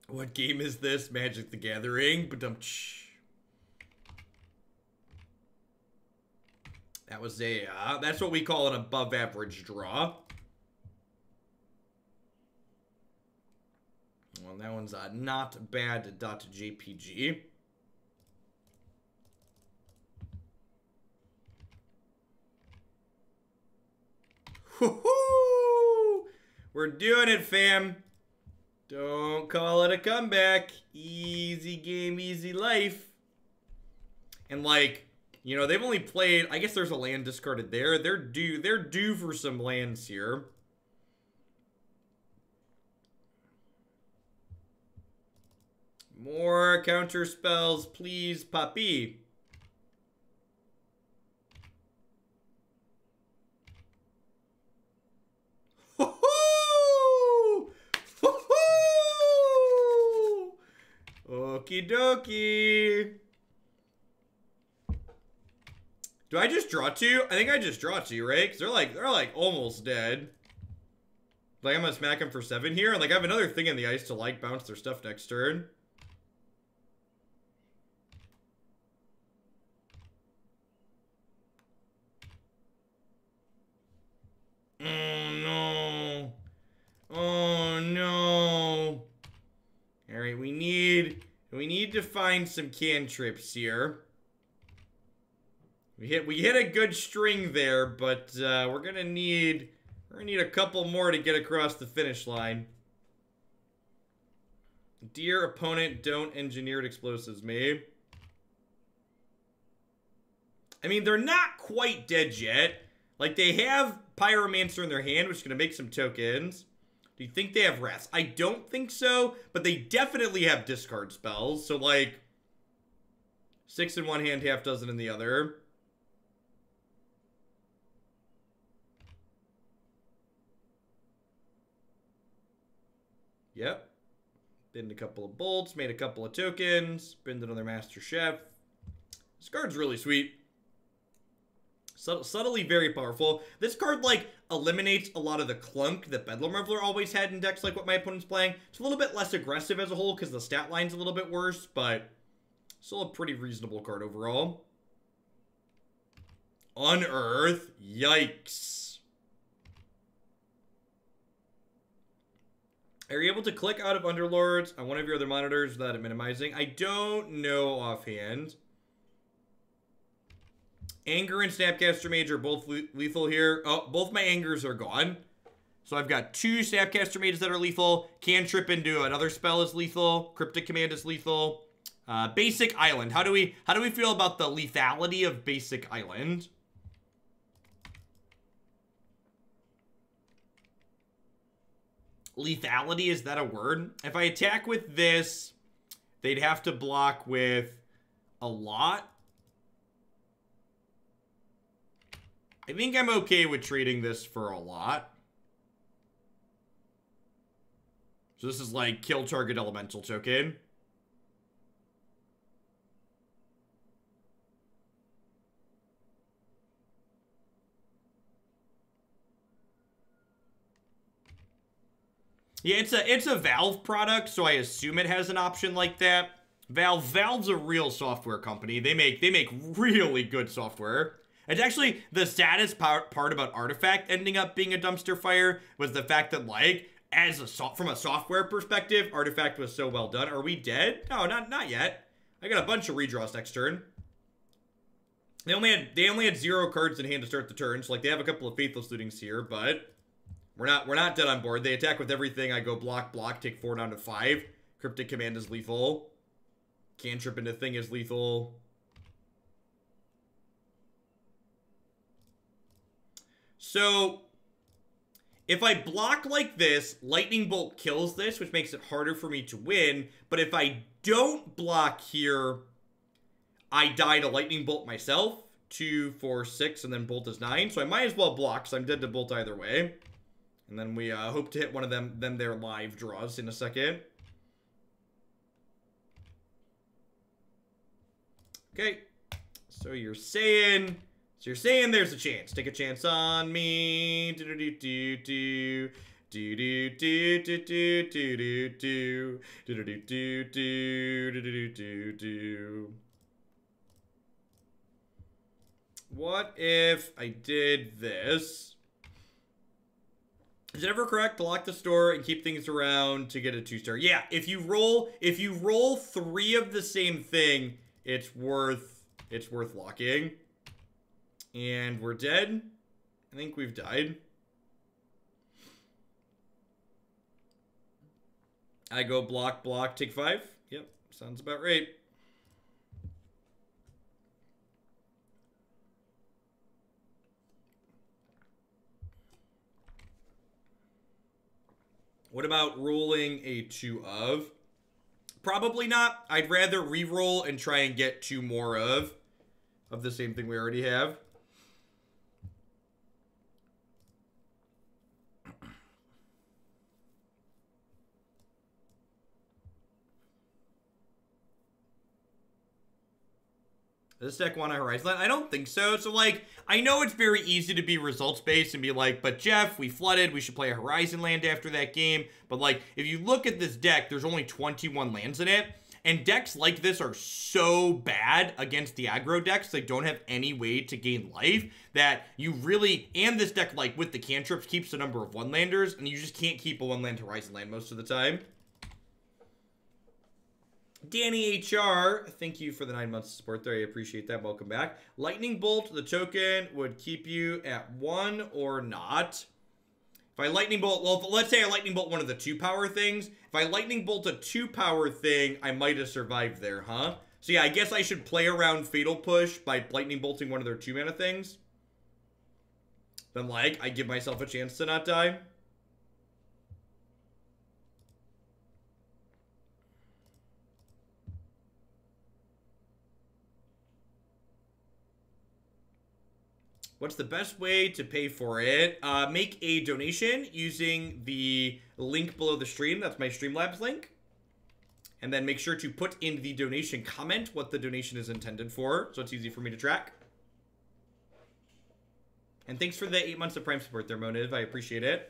What game is this? Magic the Gathering. Ba-dum-tsh. That was a, that's what we call an above average draw. Well, that one's not bad .jpg. Woohoo! We're doing it, fam. Don't call it a comeback. Easy game, easy life. And like, You know, they've only played, I guess there's a land discarded there. They're due for some lands here. More counter spells, please, Papi. Okie dokie. Do I just draw two? I think I just draw two, right? Because they're like almost dead. Like I'm gonna smack them for 7 here, and like I have another thing in the ice to like bounce their stuff next turn. Oh no. Oh no. Alright, we need to find some cantrips here. We hit a good string there, but we're gonna need a couple more to get across the finish line. Dear opponent, don't engineered explosives me. I mean, they're not quite dead yet. Like, they have Pyromancer in their hand, which is gonna make some tokens. Do you think they have Wrath? I don't think so, but they definitely have discard spells. So, like, 6 in one hand, half dozen in the other. Yep. Binned a couple of bolts, made a couple of tokens, binned another Master Chef. This card's really sweet. Subtly very powerful. This card, like, eliminates a lot of the clunk that Bedlam Reveler always had in decks like what my opponent's playing. It's a little bit less aggressive as a whole because the stat line's a little bit worse, but still a pretty reasonable card overall. Unearth. Yikes. Are you able to click out of Underlords on one of your other monitors without it minimizing? I don't know offhand. Anger and Snapcaster Mage are both lethal here. Oh, both my Angers are gone. So I've got 2 Snapcaster Mages that are lethal. Cantrip into another spell is lethal. Cryptic Command is lethal. Basic Island. How do we feel about the lethality of Basic Island? Lethality, is that a word? If I attack with this, they'd have to block with a lot. I think I'm okay with trading this for a lot. So this is like kill target elemental token. Yeah, it's a Valve product, so I assume it has an option like that. Valve's a real software company. They make really good software. It's actually the saddest part about Artifact ending up being a dumpster fire was the fact that, like, from a software perspective, Artifact was so well done. Are we dead? No, not yet. I got a bunch of redraws next turn. They only had 0 cards in hand to start the turn, so like they have a couple of Faithless Lootings here, but we're not dead on board. They attack with everything. I go block, take 4 down to 5. Cryptic Command is lethal. Cantrip into thing is lethal. So, if I block like this, Lightning Bolt kills this, which makes it harder for me to win. But if I don't block here, I die to Lightning Bolt myself. 2, 4, 6, and then Bolt is 9. So I might as well block, because I'm dead to Bolt either way. And then we hope to hit one of them their live draws in a second. Okay. So you're saying there's a chance. Take a chance on me. Do-do-do-do-do. Do-do-do-do-do-do-do. Do-do-do-do-do-do-do-do. What if I did this? Is it ever correct to lock the store and keep things around to get a 2-star? Yeah, if you roll 3 of the same thing, it's worth locking. And we're dead. I think we've died. I go block, take 5. Yep, sounds about right. What about rolling a 2 of? Probably not. I'd rather re-roll and try and get 2 more of the same thing we already have. Does this deck want a Horizon Land? I don't think so. So, like, I know it's very easy to be results-based and be like, but Jeff, we flooded. We should play a Horizon Land after that game. But, like, if you look at this deck, there's only 21 lands in it. And decks like this are so bad against the aggro decks, they don't have any way to gain life, that you really, and this deck, like, with the cantrips, keeps the number of one-landers, and you just can't keep a one-land Horizon Land most of the time. Danny HR, thank you for the 9 months of support there. I appreciate that. Welcome back. Lightning Bolt, the token, would keep you at 1 or not. If I Lightning Bolt, well, let's say I Lightning Bolt one of the 2-power things. If I Lightning Bolt a 2-power thing, I might have survived there, huh? So yeah, I guess I should play around Fatal Push by Lightning Bolting one of their 2-mana things. Then, like, I give myself a chance to not die. What's the best way to pay for it? Make a donation using the link below the stream. That's my Streamlabs link. And then make sure to put in the donation comment what the donation is intended for, so it's easy for me to track. And thanks for the 8 months of Prime support there, Moniv. I appreciate it.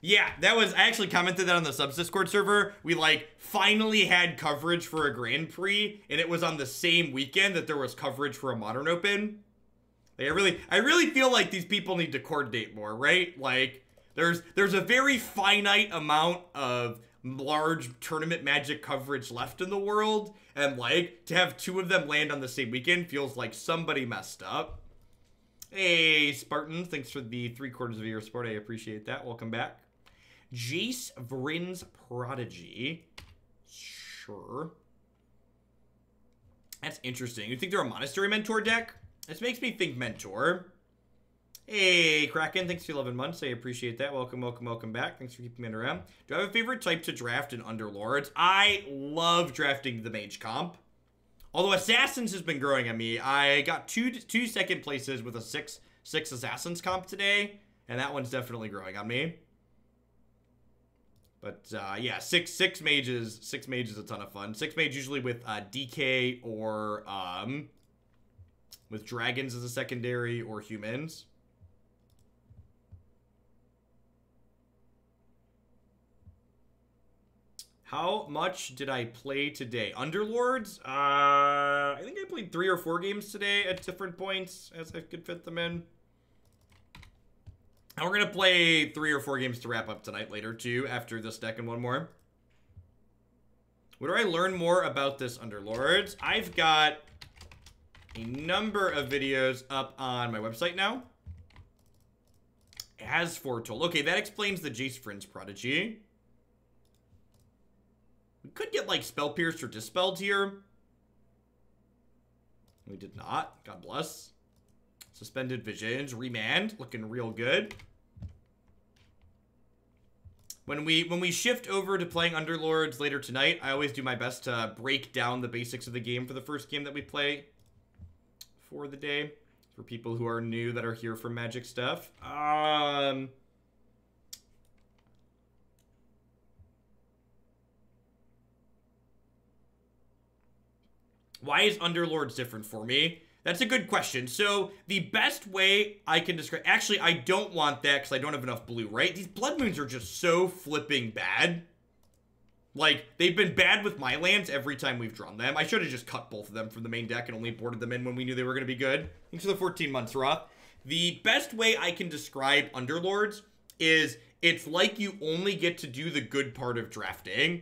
Yeah, that was, I actually commented that on the Subs Discord server. We, like, finally had coverage for a Grand Prix, and it was on the same weekend that there was coverage for a Modern Open. Like, I really feel like these people need to coordinate more, right? Like, there's a very finite amount of large tournament Magic coverage left in the world, and, like, to have 2 of them land on the same weekend feels like somebody messed up. Hey, Spartan, thanks for the 3/4 of your support. I appreciate that. Welcome back. Jace Vryn's Prodigy. Sure. That's interesting. You think they're a Monastery Mentor deck? This makes me think Mentor. Hey, Kraken. Thanks for 11 months. I appreciate that. Welcome, welcome, welcome back. Thanks for keeping me around. Do I have a favorite type to draft in Underlords? I love drafting the Mage comp. Although Assassins has been growing on me. I got two second places with a 6 Assassins comp today. And that one's definitely growing on me. But, yeah, six mages. 6 mages is a ton of fun. 6 mage usually with DK or with dragons as a secondary or humans. How much did I play today? Underlords? I think I played 3 or 4 games today at different points as I could fit them in. And we're going to play 3 or 4 games to wrap up tonight later, too, after this deck and one more. Where do I learn more about this Underlords? I've got a number of videos up on my website now. As foretold. Okay, that explains the Jace Vryn's Prodigy. We could get, like, Spell Pierced or Dispelled here. We did not. God bless. Suspended Visions. Remand. Looking real good. When we shift over to playing Underlords later tonight, I always do my best to break down the basics of the game for the first game that we play for the day. For people who are new that are here for Magic stuff. Why is Underlords different for me? That's a good question. So, the best way I can describe... Actually, I don't want that because I don't have enough blue, right? These Blood Moons are just so flipping bad. Like, they've been bad with my lands every time we've drawn them. I should have just cut both of them from the main deck and only boarded them in when we knew they were going to be good. Thanks for the 14 months, Roth. The best way I can describe Underlords is it's like you only get to do the good part of drafting.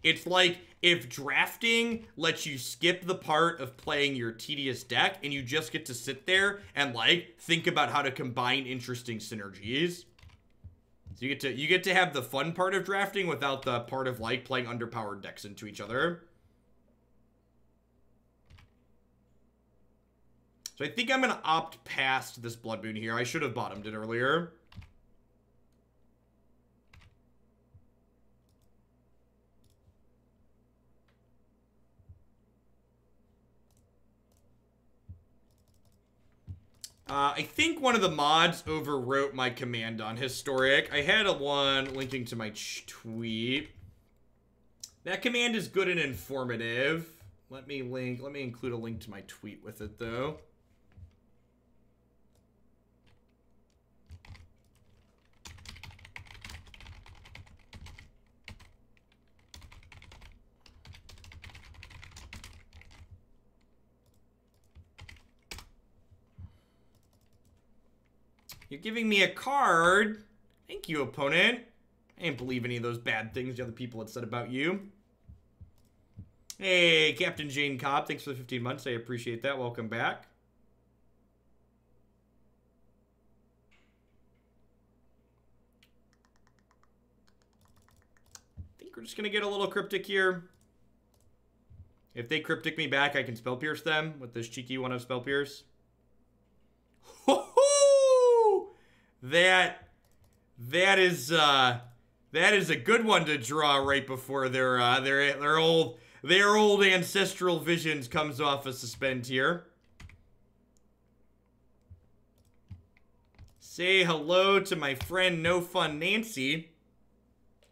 It's like if drafting lets you skip the part of playing your tedious deck and you just get to sit there and, like, think about how to combine interesting synergies. So you get to have the fun part of drafting without the part of, like, playing underpowered decks into each other. So I think I'm going to opt past this Blood Moon here. I should have bottomed it earlier. I think one of the mods overwrote my command on Historic. I had a one linking to my tweet. That command is good and informative. Let me include a link to my tweet with it, though. You're giving me a card. Thank you, opponent. I didn't believe any of those bad things the other people had said about you. Hey, Captain Jane Cobb, thanks for the 15 months. I appreciate that. Welcome back. I think we're just going to get a little cryptic here. If they cryptic me back, I can spell pierce them with this cheeky one of spell pierce. That is a good one to draw right before their old ancestral visions comes off a suspend here. Say hello to my friend No Fun Nancy.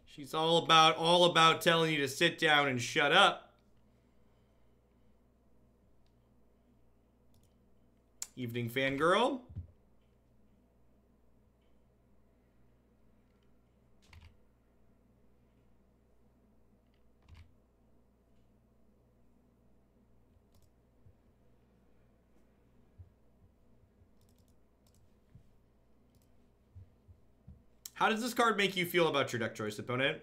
She's all about telling you to sit down and shut up. Evening fangirl. How does this card make you feel about your deck choice, opponent?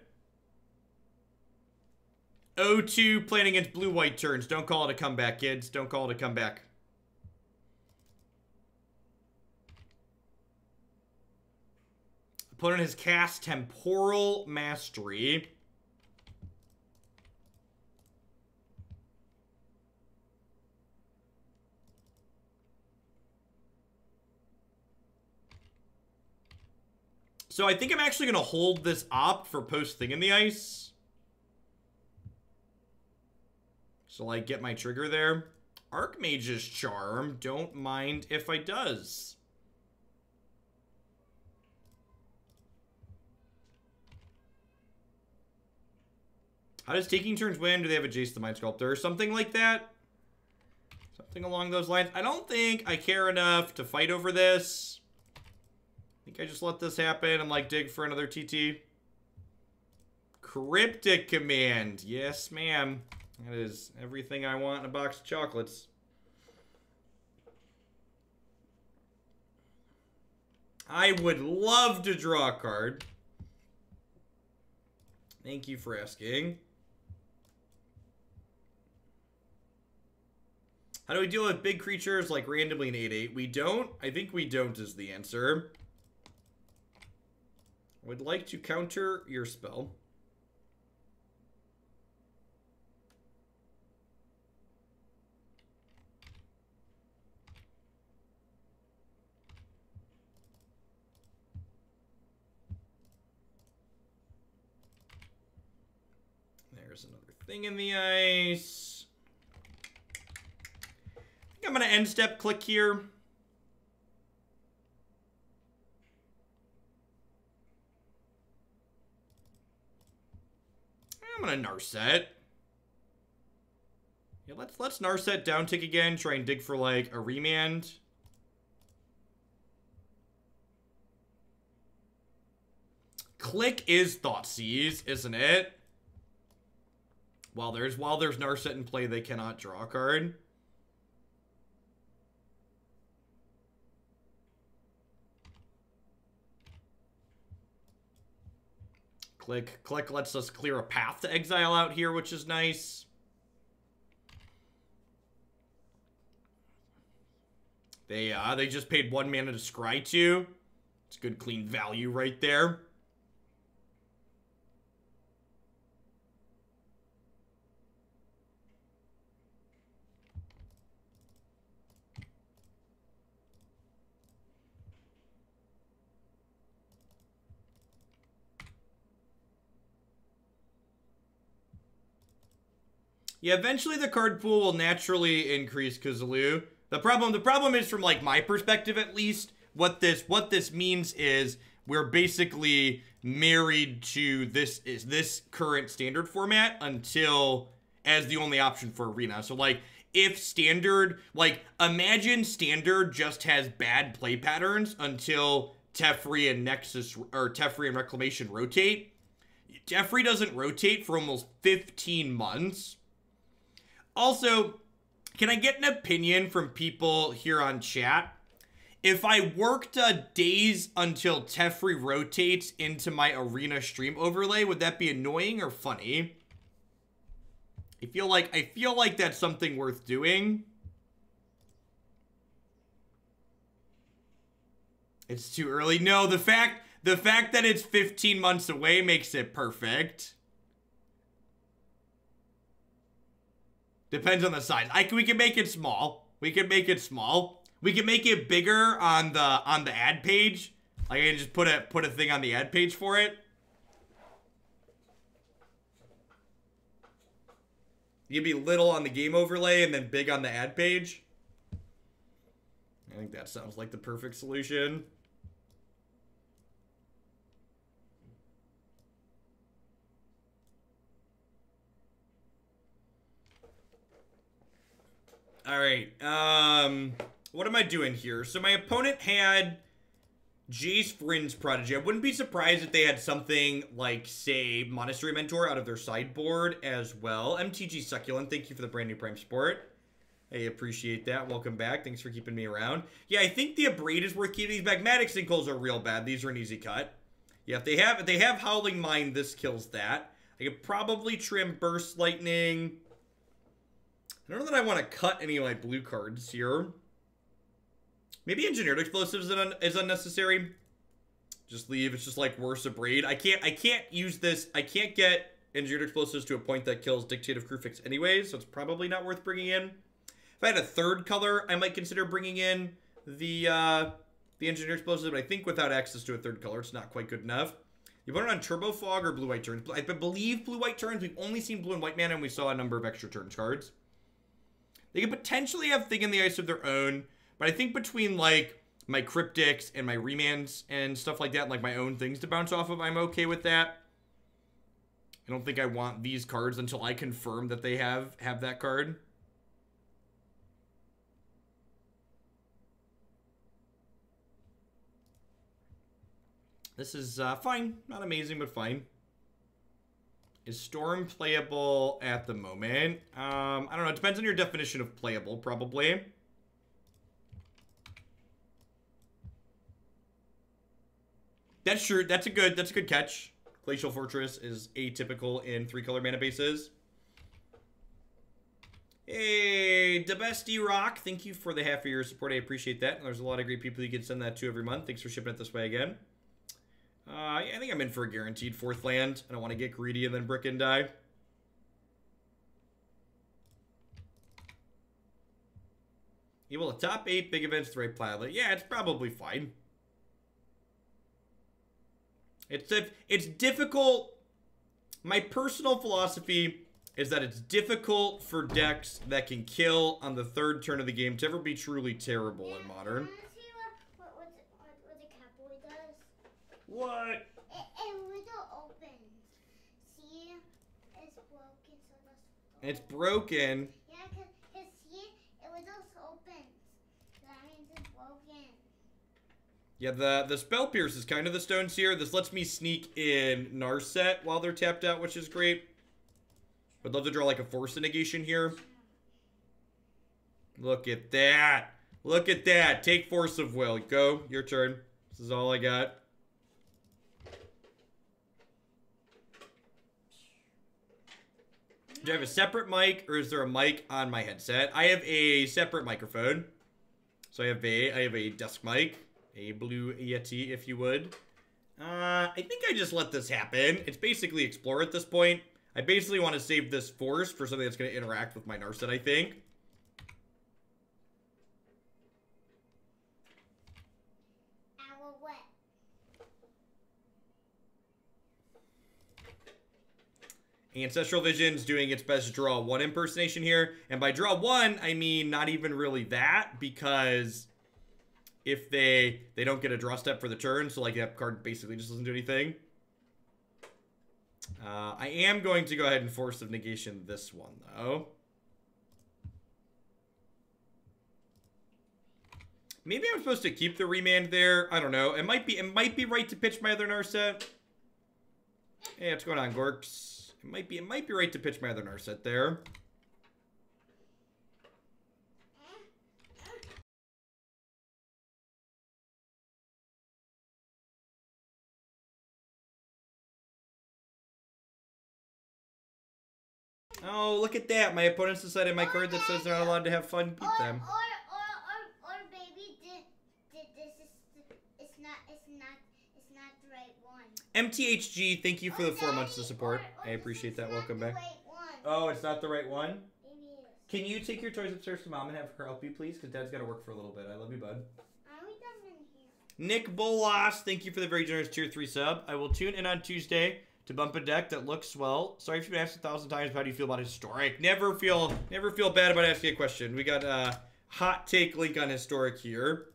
0-2 playing against blue-white turns. Don't call it a comeback, kids. Don't call it a comeback. Opponent has cast Temporal Mastery. So I think I'm actually going to hold this op for post Thing in the Ice. So like get my trigger there. Archmage's Charm. Don't mind if I does. How does taking turns win? Do they have a Jace the Mind Sculptor or something like that? Something along those lines. I don't think I care enough to fight over this. I think I just let this happen and like dig for another TT. Cryptic Command. Yes, ma'am. That is everything I want in a box of chocolates. I would love to draw a card. Thank you for asking. How do we deal with big creatures like randomly in 8/8? We don't. I think we don't is the answer. I would like to counter your spell. There's another Thing in the Ice. I think I'm going to end step click here. I'm gonna Narset. Yeah, let's Narset down tick again. Try and dig for like a Remand. Click is Thoughtseize, isn't it? While there's Narset in play, they cannot draw a card. Click lets us clear a path to exile out here, which is nice. They just paid 1 mana to scry 2. It's good clean value right there. Yeah, eventually the card pool will naturally increase, Kazaloo. The problem is, from like my perspective at least, what this means is we're basically married to this current standard format until as the only option for arena. So like if standard, like imagine standard just has bad play patterns until Teferi and Nexus or Teferi and Reclamation rotate. Teferi doesn't rotate for almost 15 months. Also, can I get an opinion from people here on chat? If I worked days until Teferi rotates into my arena stream overlay, would that be annoying or funny? I feel like that's something worth doing. It's too early. No, the fact that it's 15 months away makes it perfect. Depends on the size. We can make it small. We can make it small. We can make it bigger on the ad page. Like I can just put a thing on the ad page for it. You'd be little on the game overlay and then big on the ad page. I think that sounds like the perfect solution. All right, what am I doing here? So my opponent had Jace Vryn's Prodigy. I wouldn't be surprised if they had something like, say, Monastery Mentor out of their sideboard as well. MTG Succulent, thank you for the brand new Prime Sport. I appreciate that. Welcome back. Thanks for keeping me around. Yeah, I think the Abrade is worth keeping. These Magmatic Sinkholes are real bad. These are an easy cut. Yeah, if they have Howling Mind, this kills that. I could probably trim Burst Lightning. I don't know that I want to cut any of my blue cards here. Maybe Engineered Explosives is unnecessary. Just leave. It's just like worse Abrade. I can't use this. I can't get Engineered Explosives to a point that kills Dictative Crewfix anyways, so it's probably not worth bringing in. If I had a third color, I might consider bringing in the Engineered Explosives, but I think without access to a third color, it's not quite good enough. You put it on Turbo Fog or Blue-White Turns. I believe Blue-White Turns. We've only seen Blue and White mana, and we saw a number of extra turns cards. They could potentially have Thing in the Ice of their own, but I think between, like, my Cryptics and my Remands and stuff like that, like my own things to bounce off of, I'm okay with that. I don't think I want these cards until I confirm that they have that card. This is fine. Not amazing, but fine. Is Storm playable at the moment? I don't know. It depends on your definition of playable, probably. That's true. That's a good catch. Glacial Fortress is atypical in 3-color mana bases. Hey, the bestie Rock. Thank you for the half of your support. I appreciate that. And there's a lot of great people you can send that to every month. Thanks for shipping it this way again. Yeah, I think I'm in for a guaranteed 4th land. I don't want to get greedy and then brick and die. Able to top 8 big events to right pilot. Yeah, it's probably fine. It's difficult. My personal philosophy is that it's difficult for decks that can kill on the 3rd turn of the game to ever be truly terrible in Modern. What? It little opens. See? It's broken, so that's... It's broken. Yeah, because see? It little opens. That means it's broken. Yeah, the Spell Pierce is kind of the Stone Seer. This lets me sneak in Narset while they're tapped out, which is great. Would love to draw like a Force of Negation here. Look at that. Look at that. Take Force of Will. Go. Your turn. This is all I got. Do I have a separate mic, or is there a mic on my headset? I have a separate microphone. So I have a desk mic, a Blue Yeti, if you would. I think I just let this happen. It's basically Explore at this point. I basically want to save this Force for something that's going to interact with my Narset, I think. Ancestral Vision's doing its best to draw 1 impersonation here. And by draw 1, I mean not even really that, because if they don't get a draw step for the turn, so like that card basically just doesn't do anything. I am going to go ahead and Force of Negation this one, though. Maybe I'm supposed to keep the Remand there. I don't know. It might be right to pitch my other Narset. Hey, what's going on, Gorks? It might be right to pitch my other Narset there. Oh, look at that. My opponents decided my card that says they're not allowed to have fun beat them. Or baby, it's not the right one. MTHG, thank you for the 4 months of support. I appreciate that. Welcome back. Oh, it's not the right one? Can you take your toys upstairs to Mom and have her help you, please? Because Dad's got to work for a little bit. I love you, bud. Are we done in here? Nick Bolas, thank you for the very generous tier 3 sub. I will tune in on Tuesday to bump a deck that looks swell. Sorry if you've been asked 1,000 times, how do you feel about Historic? Never feel bad about asking a question. We got a hot take link on Historic here.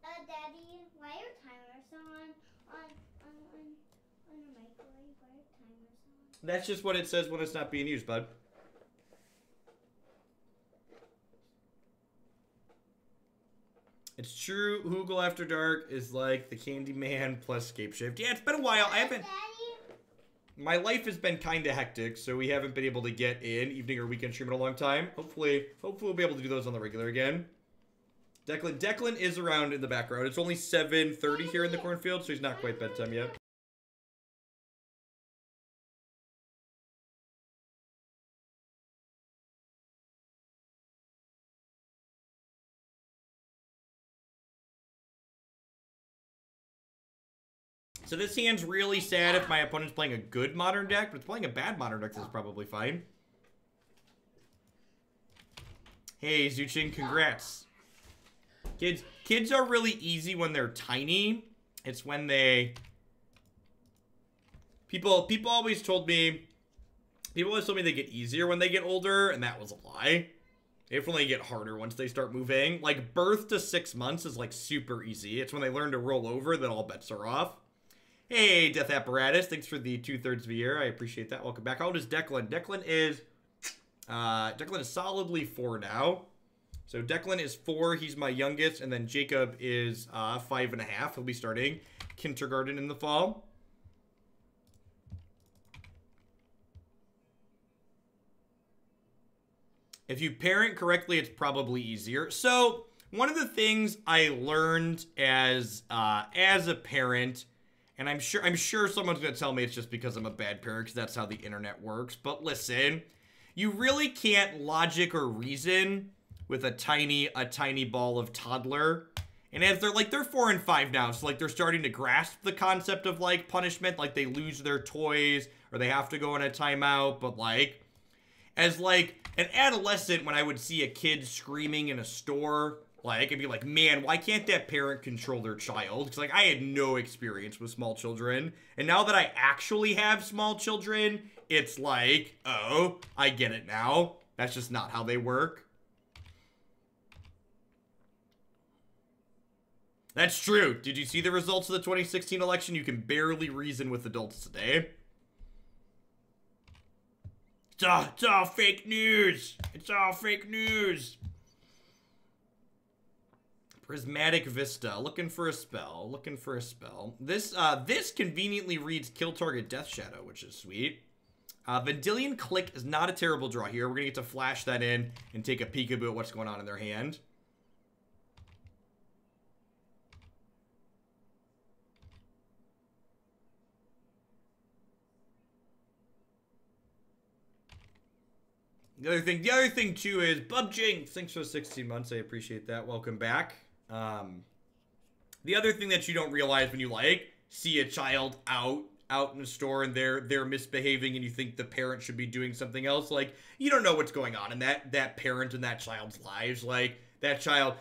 Daddy, why are timers on the microwave? Why are timers on? That's just what it says when it's not being used, bud. It's true, Hoogle After Dark is like the Candyman plus Scape Shift. Yeah, it's been a while. I haven't... My life has been kind of hectic, so we haven't been able to get in evening or weekend stream in a long time. Hopefully we'll be able to do those on the regular again. Declan is around in the background. It's only 7:30 here in the cornfield, so he's not quite bedtime yet. So this hand's really sad if my opponent's playing a good modern deck, but if it's playing a bad modern deck, this is probably fine. Hey, Zuchin, congrats. Kids are really easy when they're tiny. It's when they... People always told me they get easier when they get older, and that was a lie. They definitely get harder once they start moving. Like, birth to 6 months is, like, super easy. It's when they learn to roll over that all bets are off. Hey, Death Apparatus. Thanks for the 2/3 of a year. I appreciate that. Welcome back. How old is Declan? Declan is solidly 4 now. So Declan is 4. He's my youngest. And then Jacob is 5.5. He'll be starting kindergarten in the fall. If you parent correctly, it's probably easier. So one of the things I learned as a parent... And I'm sure someone's going to tell me it's just because I'm a bad parent, because that's how the internet works. But listen, you really can't logic or reason with a tiny ball of toddler. And as they're 4 and 5 now, so like they're starting to grasp the concept of like punishment, like they lose their toys or they have to go on a timeout. But like, as like an adolescent, when I would see a kid screaming in a store, like, I'd be like, man, why can't that parent control their child? Because, like, I had no experience with small children. And now that I actually have small children, it's like, oh, I get it now. That's just not how they work. That's true. Did you see the results of the 2016 election? You can barely reason with adults today. It's all fake news. It's all fake news. Prismatic Vista, looking for a spell, This conveniently reads Kill Target Death Shadow, which is sweet. Vendilion Clique is not a terrible draw here. We're going to get to flash that in and take a peekaboo at what's going on in their hand. The other thing too is Bub Jinx. Thanks for the 16 months. I appreciate that. Welcome back. The other thing that you don't realize when you like see a child out in a store and they're misbehaving and you think the parent should be doing something else, like you don't know what's going on in that parent and that child's lives. Like that child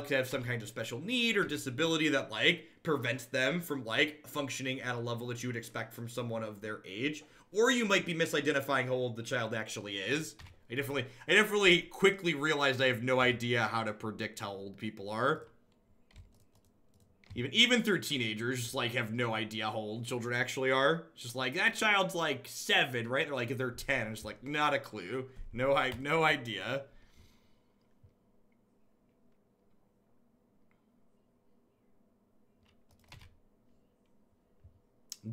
could have some kind of special need or disability that, like, prevents them from, like, functioning at a level that you would expect from someone of their age. Or you might be misidentifying how old the child actually is. I definitely quickly realized I have no idea how to predict how old people are. Even through teenagers, just, like, have no idea how old children actually are. It's just like, that child's, like, 7, right? They're like, if they're 10, it's like, not a clue. No idea.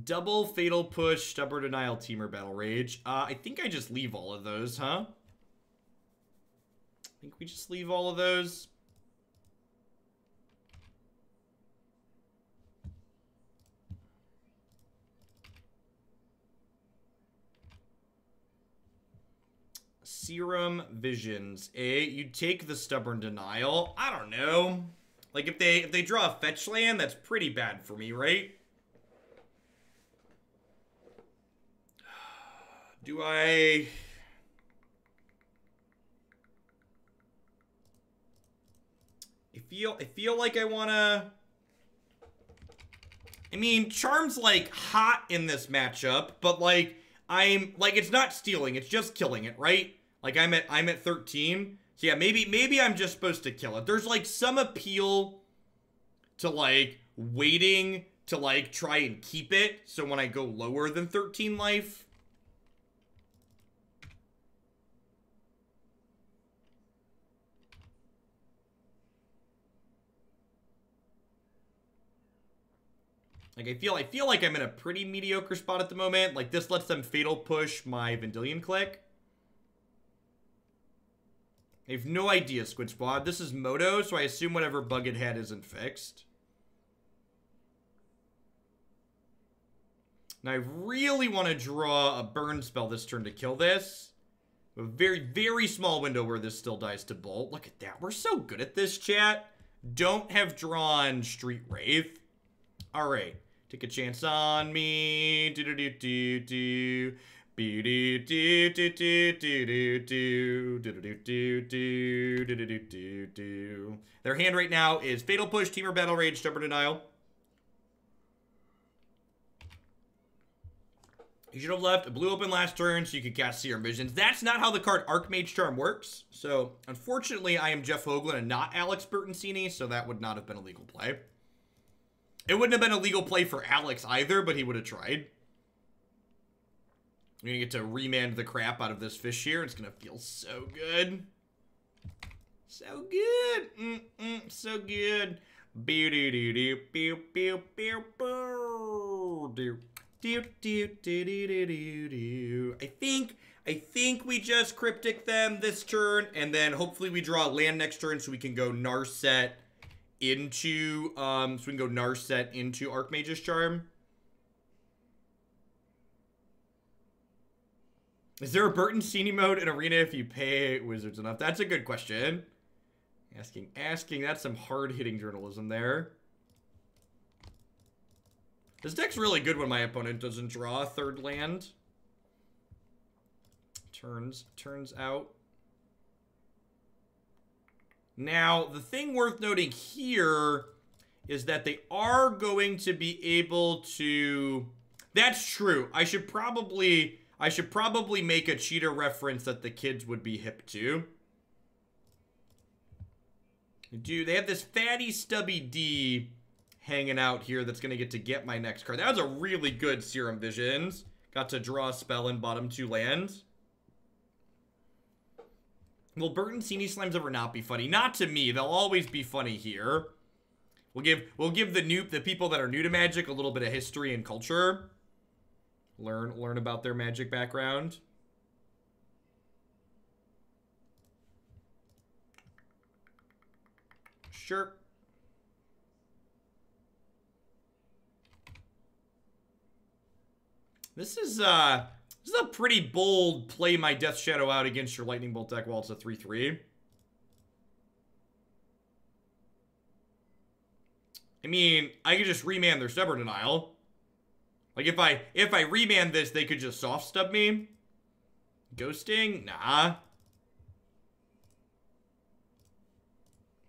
Double Fatal Push, Stubborn Denial, Teamer Battle Rage. I think I just leave all of those, huh? I think we just leave all of those. Serum Visions. You take the Stubborn Denial. I don't know. Like, if they draw a fetch land, that's pretty bad for me, right? Do I feel like I wanna... I mean, Charm's, like, hot in this matchup, but, like, it's not stealing, it's just killing it, right? Like, I'm at 13. So yeah, maybe I'm just supposed to kill it. There's, like, some appeal to, like, waiting to, like, try and keep it, so when I go lower than 13 life... Like, I feel like I'm in a pretty mediocre spot at the moment. Like, this lets them Fatal Push my Vendilion Clique. I have no idea, Squid Squad. This is Moto, so I assume whatever bug it had isn't fixed. Now, I really want to draw a burn spell this turn to kill this. A very, very small window where this still dies to Bolt. Look at that. We're so good at this, chat. Don't have drawn Street Wraith. All right. Take a chance on me. Do-do-do-do-do. Their hand right now is Fatal Push, Teamer Battle Rage, Stubborn Denial. You should have left a blue open last turn so you could cast Serum Visions. That's not how the card Archmage Charm works. So, unfortunately, I am Jeff Hoagland and not Alex Bertoncini, so that would not have been a legal play. It wouldn't have been a legal play for Alex either, but he would have tried. We're gonna get to remand the crap out of this fish here. It's gonna feel so good. So good. So good. I think we just Cryptic them this turn, and then hopefully we draw a land next turn so we can go Narset into Archmage's Charm. Is there a Bertoncini mode in Arena if you pay Wizards enough? That's a good question. Asking, that's some hard-hitting journalism there. This deck's really good when my opponent doesn't draw a third land. Turns out. Now, the thing worth noting here is that they are going to be able to... That's true. I should probably make a cheetah reference that the kids would be hip to. They have this fatty stubby D hanging out here that's going to get my next card. That was a really good Serum Visions. Got to draw a spell in bottom 2 lands. Will Bertoncini Slimes ever not be funny? Not to me. They'll always be funny here. We'll give the people that are new to Magic a little bit of history and culture. Learn about their Magic background. Sure. This is a pretty bold play my Death Shadow out against your Lightning Bolt deck while it's a 3/3. I mean, I could just remand their Stubborn Denial. Like, if I remand this, they could just soft stub me. Ghosting? Nah.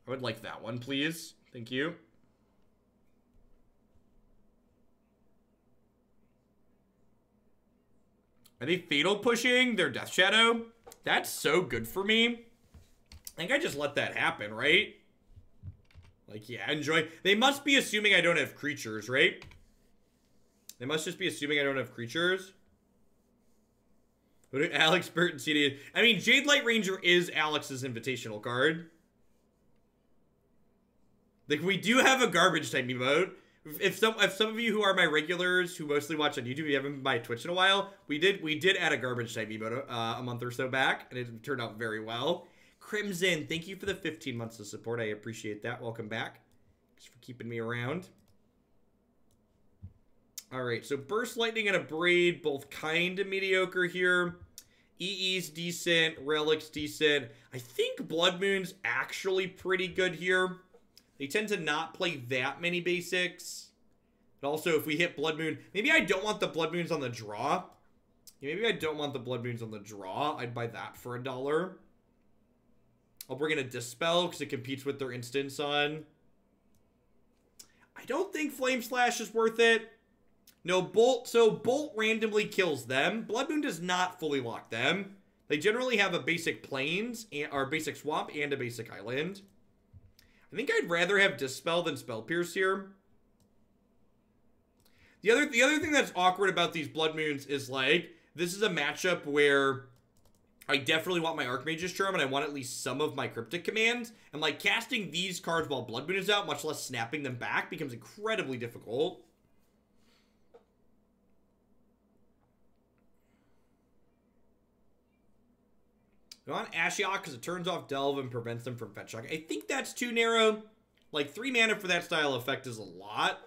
I would like that one, please. Thank you. Are they fatal pushing their Death Shadow? That's so good for me. I think I just let that happen, right? Like, yeah, enjoy. They must be assuming I don't have creatures, right? They must just be assuming I don't have creatures. What do Alex, Burt, and CD? I mean, Jade Light Ranger is Alex's invitational card. Like, we do have a garbage type emote. If some of you who are my regulars who mostly watch on YouTube, you haven't been by Twitch in a while, we did add a garbage type emote a month or so back, and it turned out very well. Crimson, thank you for the 15 months of support. I appreciate that. Welcome back. Thanks for keeping me around. All right, so Burst Lightning and Abrade, both kind of mediocre here. EE's decent, Relic's decent. I think Blood Moon's actually pretty good here. They tend to not play that many basics. But also, if we hit Blood Moon, maybe I don't want the Blood Moons on the draw. Yeah, maybe I don't want the Blood Moons on the draw. I'd buy that for $1. I'll bring in a Dispel because it competes with their instance on. I don't think Flame Slash is worth it. No, Bolt. So Bolt randomly kills them. Blood Moon does not fully lock them. They generally have a basic Plains, or basic Swamp, and a basic Island. I think I'd rather have Dispel than Spell Pierce here. The other thing that's awkward about these Blood Moons is, like, this is a matchup where I definitely want my Archmage's Charm, and I want at least some of my Cryptic Commands. And, like, casting these cards while Blood Moon is out, much less snapping them back, becomes incredibly difficult. I want Ashiok because it turns off Delve and prevents them from fetch shock. I think that's too narrow. Like, 3 mana for that style effect is a lot.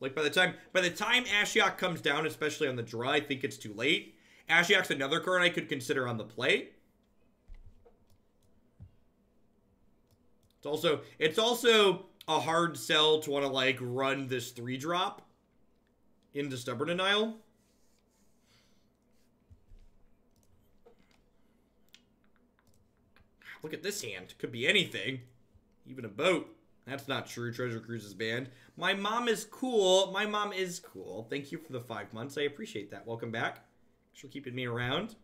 Like, by the time Ashiok comes down, especially on the draw, I think it's too late. Ashiok's another card I could consider on the play. It's also a hard sell to want to, like, run this 3-drop into Stubborn Denial. Look at this hand. Could be anything. Even a boat. That's not true. Treasure Cruise is banned. My mom is cool. My mom is cool. Thank you for the 5 months. I appreciate that. Welcome back. Thanks for keeping me around.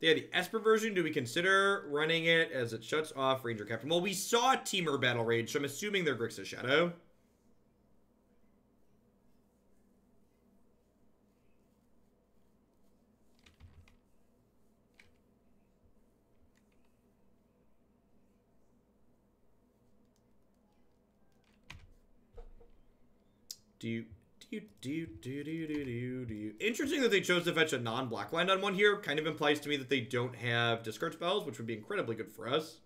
Yeah, the Esper version, do we consider running it as it shuts off Ranger Captain? Well, we saw Teamer Battle Rage, so I'm assuming they're Grixis Shadow. Interesting that they chose to fetch a non-black land on one here. Kind of implies to me that they don't have discard spells, which would be incredibly good for us.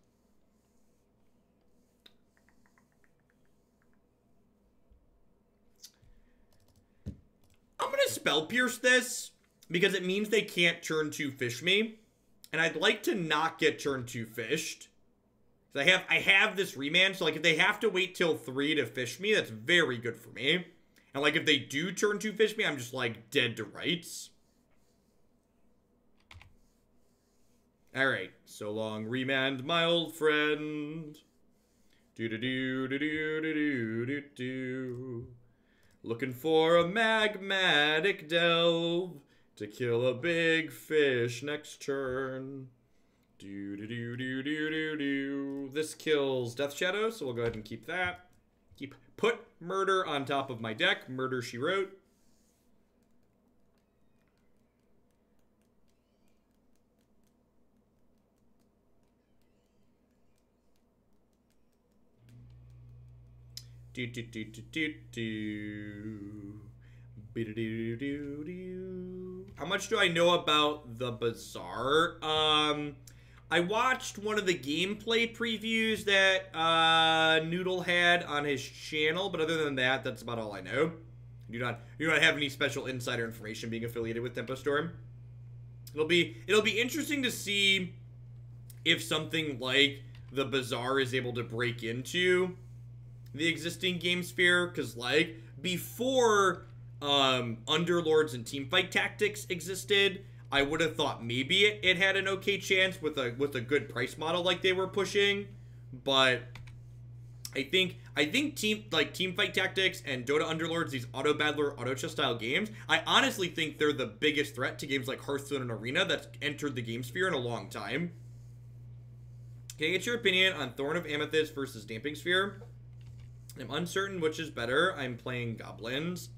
I'm going to Spell Pierce this because it means they can't turn 2 fish me. And I'd like to not get turn 2 fished. So I have this Remand, so like if they have to wait till 3 to fish me, that's very good for me. And, like, if they do turn 2 fish me, I'm just, like, dead to rights. Alright. So long, Remand, my old friend. Do-do-do-do-do-do-do-do. Looking for a magmatic delve to kill a big fish next turn. Do-do-do-do-do-do-do. This kills Death Shadow, so we'll go ahead and keep that. Put Murder on top of my deck. Murder, She Wrote. How much do I know about the Bazaar? I watched one of the gameplay previews that Noodle had on his channel, but other than that, that's about all I know. I do not have any special insider information being affiliated with Tempo Storm. It'll be interesting to see if something like the Bazaar is able to break into the existing game sphere, because before Underlords and Teamfight Tactics existed, I would have thought maybe it had an okay chance with a good price model like they were pushing, but I think team fight tactics and Dota Underlords, these auto battler, auto chess style games, I honestly think they're the biggest threat to games like Hearthstone and Arena that's entered the game sphere in a long time. Can I get your opinion on Thorn of Amethyst versus Damping Sphere? I'm uncertain which is better. I'm playing Goblins.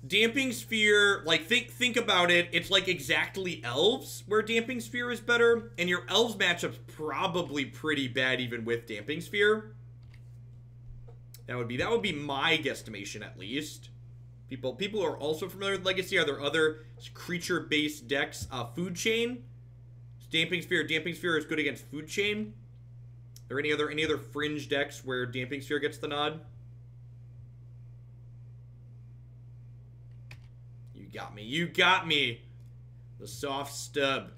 Damping Sphere, like, think about it. It's like exactly Elves, where Damping Sphere is better, and your Elves matchup's probably pretty bad even with Damping Sphere. That would be my guesstimation, at least. People who are also familiar with Legacy, are there other creature-based decks? Food Chain, Damping Sphere is good against Food Chain. Are there any other fringe decks where Damping Sphere gets the nod? You got me. The soft stub.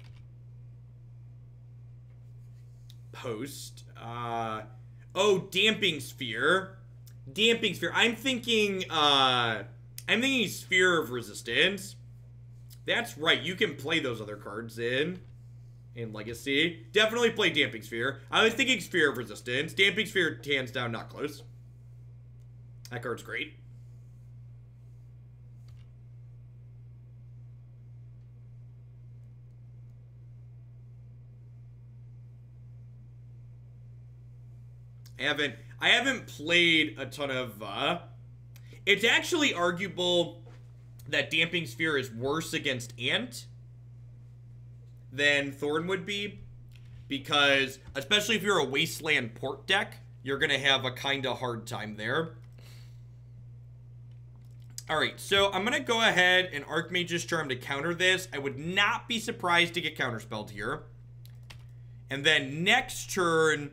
Post. Oh, Damping Sphere. Damping Sphere. I'm thinking Sphere of Resistance. That's right. You can play those other cards in Legacy. Definitely play Damping Sphere. I was thinking Sphere of Resistance. Damping Sphere, hands down, not close. That card's great. I haven't played a ton of, it's actually arguable that Damping Sphere is worse against Ant than Thorn would be, because, especially if you're a Wasteland port deck, you're gonna have a kinda hard time there. Alright, so I'm gonna go ahead and Archmage's Charm to counter this. I would not be surprised to get counterspelled here. And then next turn,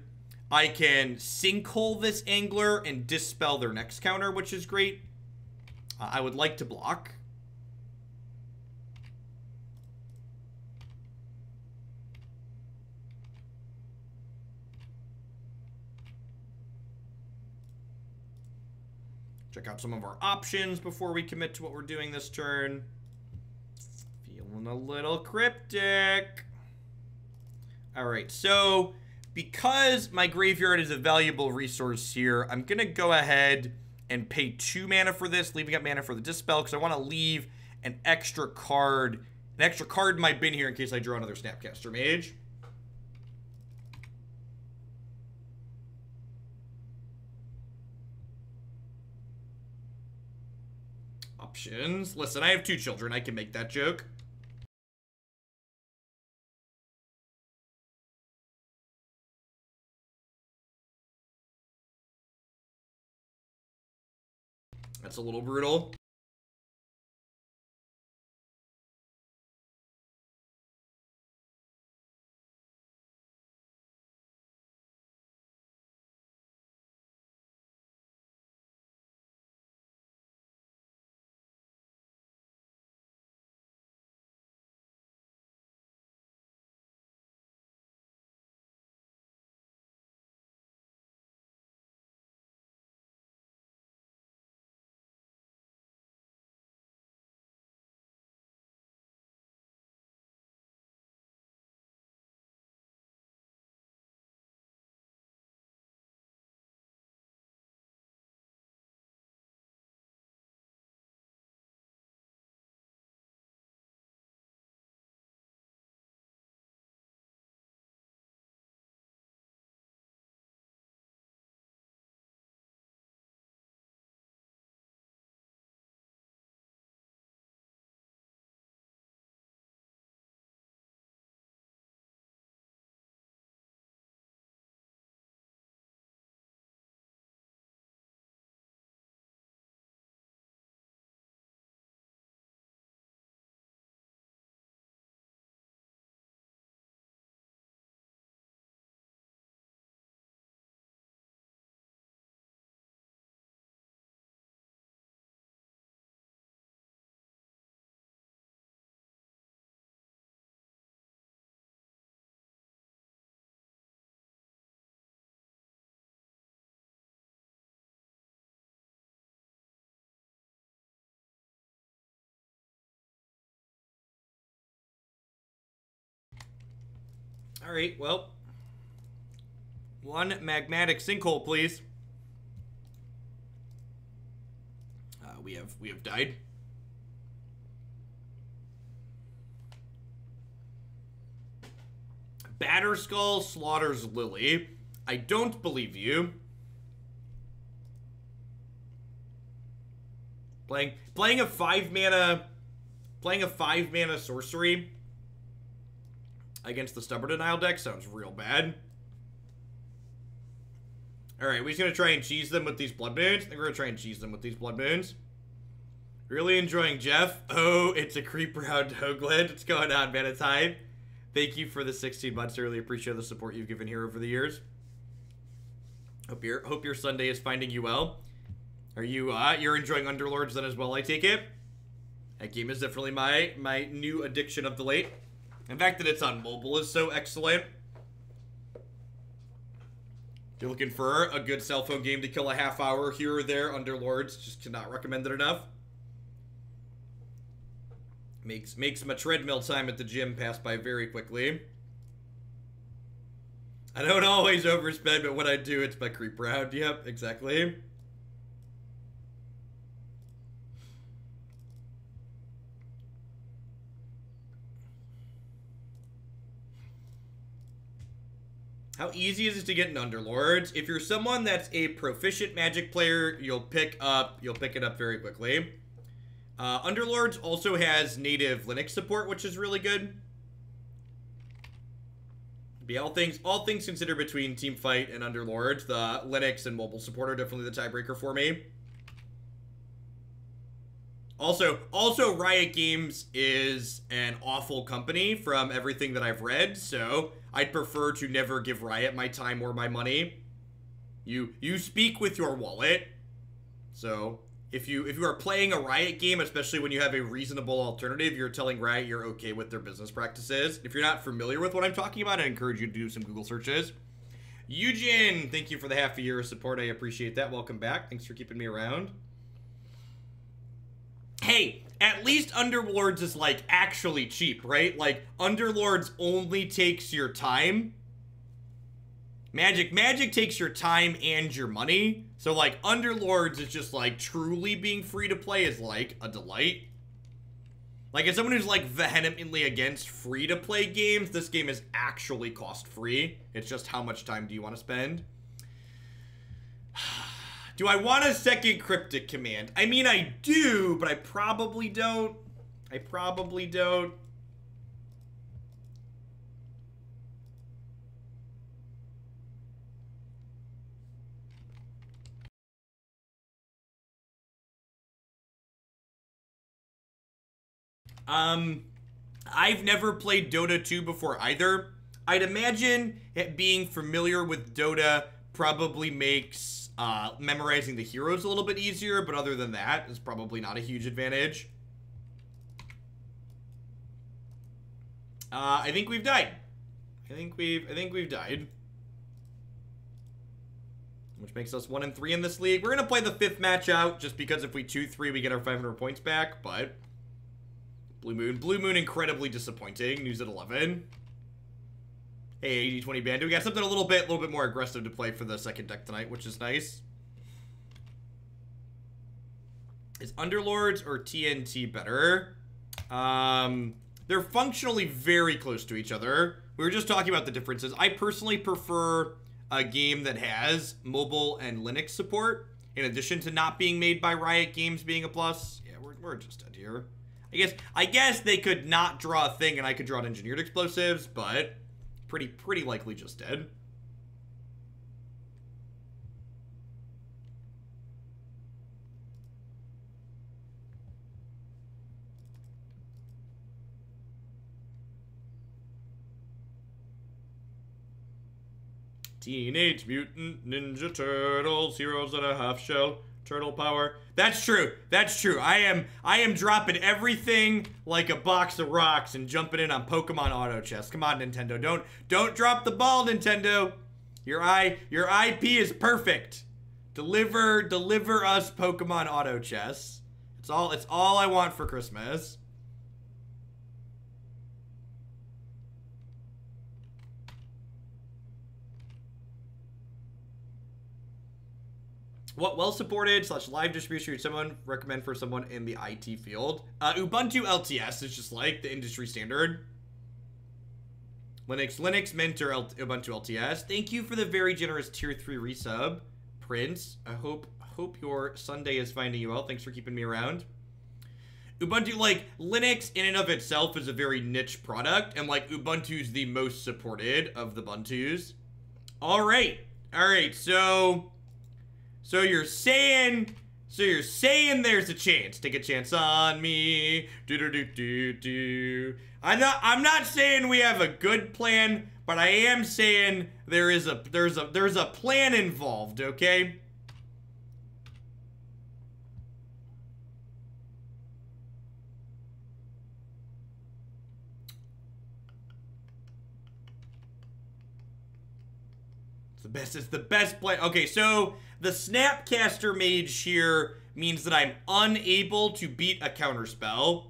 I can Sinkhole this Angler and Dispel their next counter, which is great. I would like to block. Check out some of our options before we commit to what we're doing this turn. Feeling a little cryptic. Alright, so because my graveyard is a valuable resource here, I'm going to go ahead and pay 2 mana for this, leaving up mana for the Dispel, because I want to leave an extra card in my bin here in case I draw another Snapcaster Mage. Options. Listen, I have 2 children. I can make that joke. That's a little brutal. All right, well. One Magmatic Sinkhole, please. We have died. Batterskull slaughters Lily. I don't believe you. Playing a 5-mana sorcery against the Stubborn Denial deck sounds real bad. Alright, we're just gonna try and cheese them with these Blood Moons. I think we're gonna try and cheese them with these Blood Moons. Really enjoying Jeff. Oh, it's a creep round Hoagland. What's going on, man? It's Hyde. Thank you for the 16 months. I really appreciate the support you've given here over the years. Hope your Sunday is finding you well. Are you you're enjoying Underlords then as well, I take it? That game is definitely my new addiction of the late. The fact that it's on mobile is so excellent. If you're looking for a good cell phone game to kill a half hour here or there, Underlords, just cannot recommend it enough. Makes my treadmill time at the gym pass by very quickly. I don't always overspend, but when I do, it's my creep round. Yep, exactly. How easy is it to get an Underlords? If you're someone that's a proficient Magic player, you'll pick it up very quickly. Underlords also has native Linux support, which is really good. But yeah, all things considered between Teamfight and Underlords, the Linux and mobile support are definitely the tiebreaker for me. Also, Riot Games is an awful company from everything that I've read, so I'd prefer to never give Riot my time or my money. You speak with your wallet. So, if you are playing a Riot game, especially when you have a reasonable alternative, you're telling Riot you're okay with their business practices. If you're not familiar with what I'm talking about, I encourage you to do some Google searches. Eugen, thank you for the half a year of support. I appreciate that. Welcome back. Thanks for keeping me around. Hey, at least Underlords is, like, actually cheap, right? Like, Underlords only takes your time. Magic takes your time and your money. So, like, Underlords is just, like, truly being free to play is, like, a delight. Like, as someone who's, like, vehemently against free-to-play games, this game is actually cost-free. It's just how much time do you want to spend? Do I want a second Cryptic Command? I mean, I do, but I probably don't. I've never played Dota 2 before either. I'd imagine it being familiar with Dota probably makes memorizing the heroes a little bit easier, but other than that, it's probably not a huge advantage. I think we've died. I think we've died. Which makes us 1-3 in this league. We're gonna play the 5th match out, just because if we 2-3, we get our 500 points back, but Blue Moon incredibly disappointing. News at 11. Hey, 80-20 Bando. We got something a little bit more aggressive to play for the second deck tonight, which is nice. Is Underlords or TNT better? They're functionally very close to each other. We were just talking about the differences. I personally prefer a game that has mobile and Linux support, in addition to not being made by Riot Games being a plus. Yeah, we're just dead here. I guess they could not draw a thing and I could draw an Engineered Explosives, but pretty likely just dead. Teenage Mutant Ninja Turtles, heroes in a half shell, turtle power. That's true. I am dropping everything like a box of rocks and jumping in on Pokemon Auto Chess. Come on, Nintendo. Don't drop the ball, Nintendo. Your IP is perfect. Deliver us Pokemon Auto Chess. It's all I want for Christmas. What well supported / live distribution would someone recommend for someone in the IT field? Ubuntu LTS is just like the industry standard. Linux Mint or Ubuntu LTS. Thank you for the very generous tier 3 resub, Prince. I hope your Sunday is finding you well. Thanks for keeping me around. Ubuntu, like, Linux in and of itself is a very niche product, and like Ubuntu's the most supported of the Ubuntus. All right, so you're saying there's a chance. Take a chance on me. I'm not saying we have a good plan, but I am saying there's a plan involved, okay? It's the best play. Okay, so the Snapcaster Mage here means that I'm unable to beat a counterspell.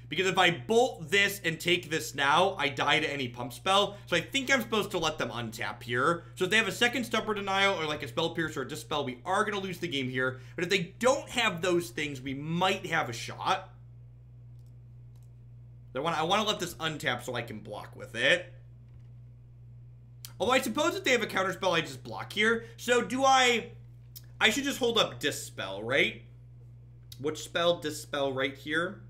Because if I bolt this and take this now, I die to any pump spell. So I think I'm supposed to let them untap here. So if they have a second Stubborn Denial or like a Spell Pierce or a Dispel, we are going to lose the game here. But if they don't have those things, we might have a shot. I want to let this untap so I can block with it. Although I suppose if they have a counterspell, I just block here. So do I should just hold up Dispel, right? Which spell? Dispel right here.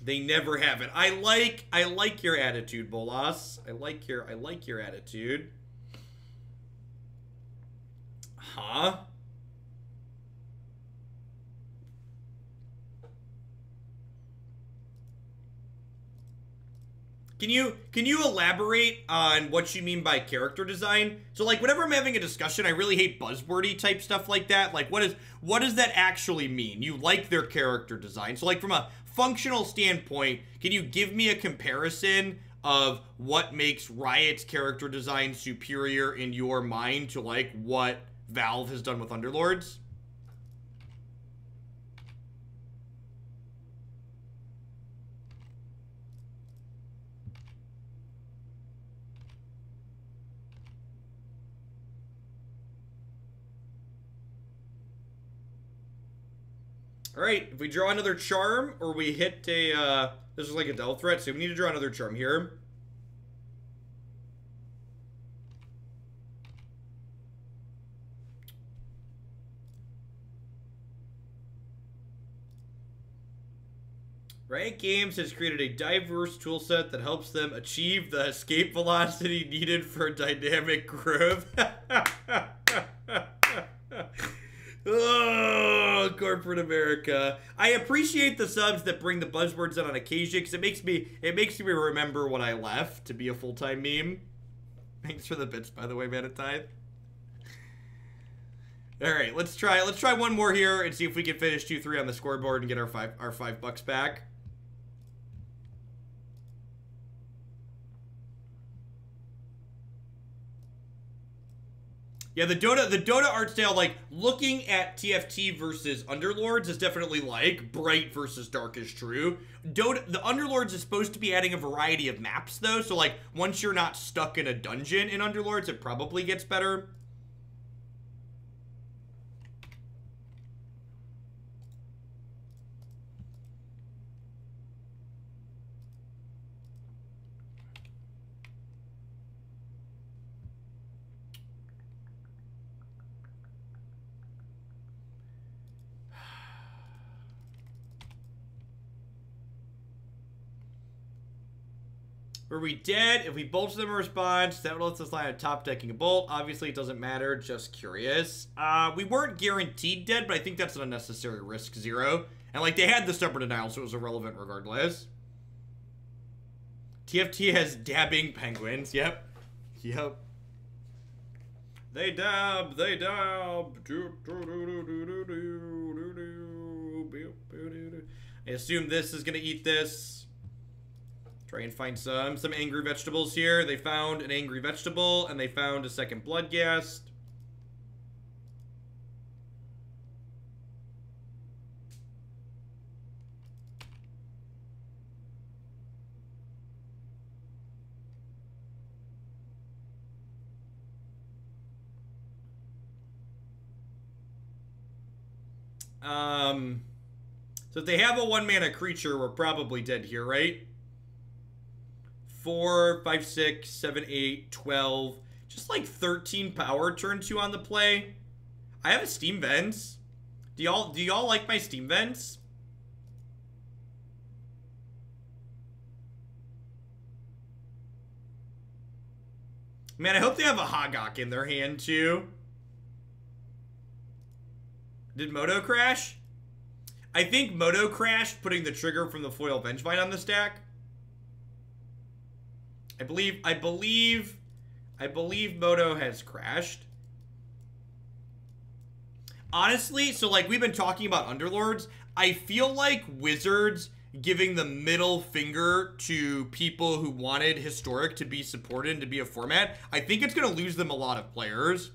They never have it. I like your attitude, Bolas. I like your attitude. Huh? Can you elaborate on what you mean by character design? So like whenever I'm having a discussion, I really hate buzzwordy type stuff like that. Like what does that actually mean? You like their character design. So like from a functional standpoint, can you give me a comparison of what makes Riot's character design superior in your mind to like what Valve has done with Underlords? All right, if we draw another charm, or we hit a, this is like a Delve threat, so we need to draw another charm here. Riot Games has created a diverse toolset that helps them achieve the escape velocity needed for dynamic growth. Oh, corporate America. I appreciate the subs that bring the buzzwords out on occasion because it makes me remember when I left to be a full-time meme. Thanks for the bits, by the way, Manatide. All right, let's try one more here and see if we can finish 2-3 on the scoreboard and get our $5 back. Yeah, the Dota art style, like, looking at TFT versus Underlords is definitely, like, bright versus dark is true. The Underlords is supposed to be adding a variety of maps, though, so, like, once you're not stuck in a dungeon in Underlords, it probably gets better. Were we dead? If we bolted them in response, that lets us line a top decking a bolt. Obviously, it doesn't matter. Just curious. We weren't guaranteed dead, but I think that's an unnecessary risk 0. And, like, they had the Stubborn Denial, so it was irrelevant regardless. TFT has dabbing penguins. Yep. Yep. They dab. They dab. I assume this is going to eat this. Try and find some angry vegetables here. They found an angry vegetable, and they found a second Bloodghast. So if they have a 1-mana creature, we're probably dead here, right? 4, 5, 6, 7, 8, 12. Just like 13 power turn 2 on the play. I have a Steam Vents. Do y'all like my Steam Vents? Man, I hope they have a Hogok in their hand too. Did Moto crash? I think Moto crashed, putting the trigger from the foil Vengevine on the stack. I believe Moto has crashed. Honestly, so like we've been talking about Underlords, I feel like Wizards giving the middle finger to people who wanted Historic to be supported and to be a format, I think it's going to lose them a lot of players.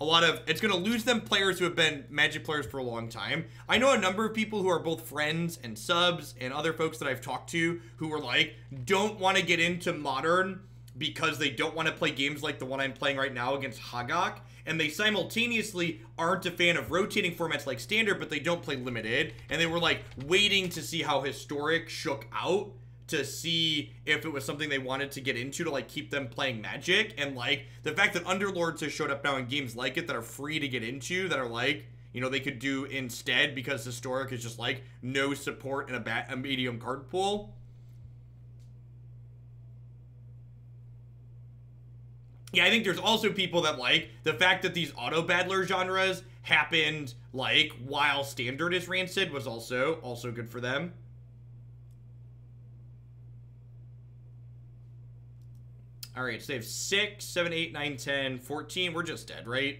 It's going to lose them players who have been Magic players for a long time. I know a number of people who are both friends and subs and other folks that I've talked to who were like, don't want to get into Modern because they don't want to play games like the one I'm playing right now against Hogok. And they simultaneously aren't a fan of rotating formats like Standard, but they don't play Limited. And they were like waiting to see how Historic shook out to see if it was something they wanted to get into to like keep them playing Magic. And like the fact that Underlords has showed up now in games like it that are free to get into, that are like, you know, they could do instead because Historic is just like no support in a medium card pool. Yeah, I think there's also people that like the fact that these auto battler genres happened like while Standard is rancid was also good for them. All right, so they have 6, 7, 8, 9, 10, 14. We're just dead, right?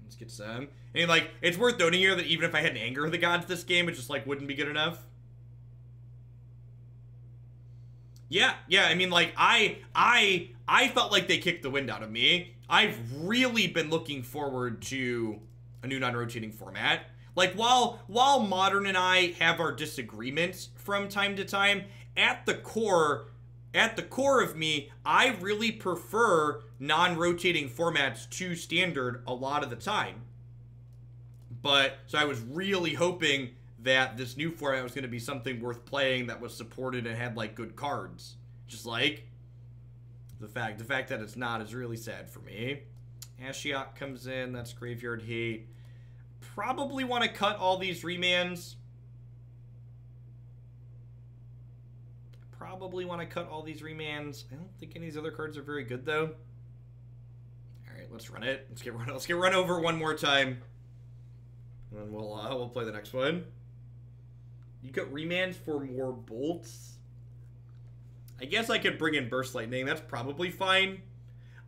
Let's get some. And like, it's worth noting here that even if I had an Anger of the Gods this game, it just like wouldn't be good enough. Yeah, I mean, like, I felt like they kicked the wind out of me. I've really been looking forward to a new non-rotating format. Like, while Modern and I have our disagreements from time to time, at the core of me, I really prefer non-rotating formats to Standard a lot of the time. But, so I was really hoping that this new format was going to be something worth playing that was supported and had like good cards. Just like the fact that it's not is really sad for me. Ashiok comes in, that's Graveyard Hate. Probably want to cut all these remands. I don't think any of these other cards are very good though. Alright, let's run it. Let's get run over one more time. And then we'll play the next one. You got remands for more bolts? I guess I could bring in Burst Lightning. That's probably fine.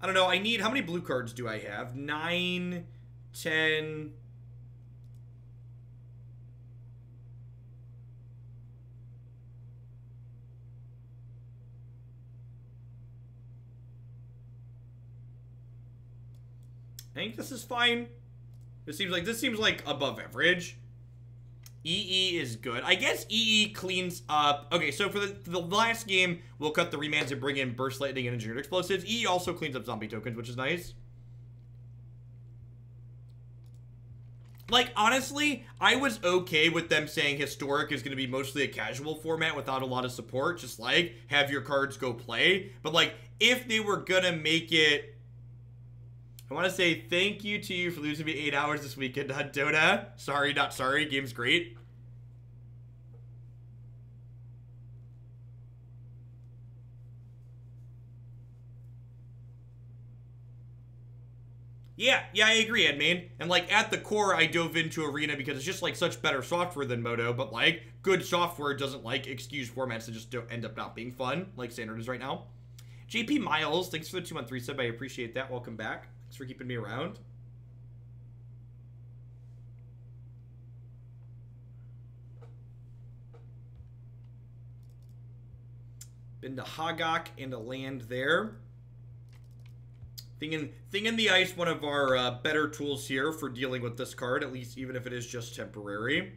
I don't know. How many blue cards do I have? 9, 10. I think this is fine. This seems like above average. EE is good. I guess EE cleans up. Okay, so for the last game, we'll cut the remands and bring in Burst Lightning and Engineered Explosives. EE also cleans up zombie tokens, which is nice. Like, honestly, I was okay with them saying Historic is going to be mostly a casual format without a lot of support. Just, like, have your cards go play. But, like, if they were going to make it... I want to say thank you to you for losing me 8 hours this weekend on Dota. Sorry, not sorry. Game's great. Yeah, I agree, Edmain. And, like, at the core, I dove into Arena because it's just, like, such better software than Moto. But, like, good software doesn't, like, excuse formats that just don't end up not being fun, like Standard is right now. JP Miles, thanks for the 2-month resub. I appreciate that. Welcome back. Thanks for keeping me around. Been to Hogok and a land there. Thing in the Ice, one of our better tools here for dealing with this card, at least even if it is just temporary.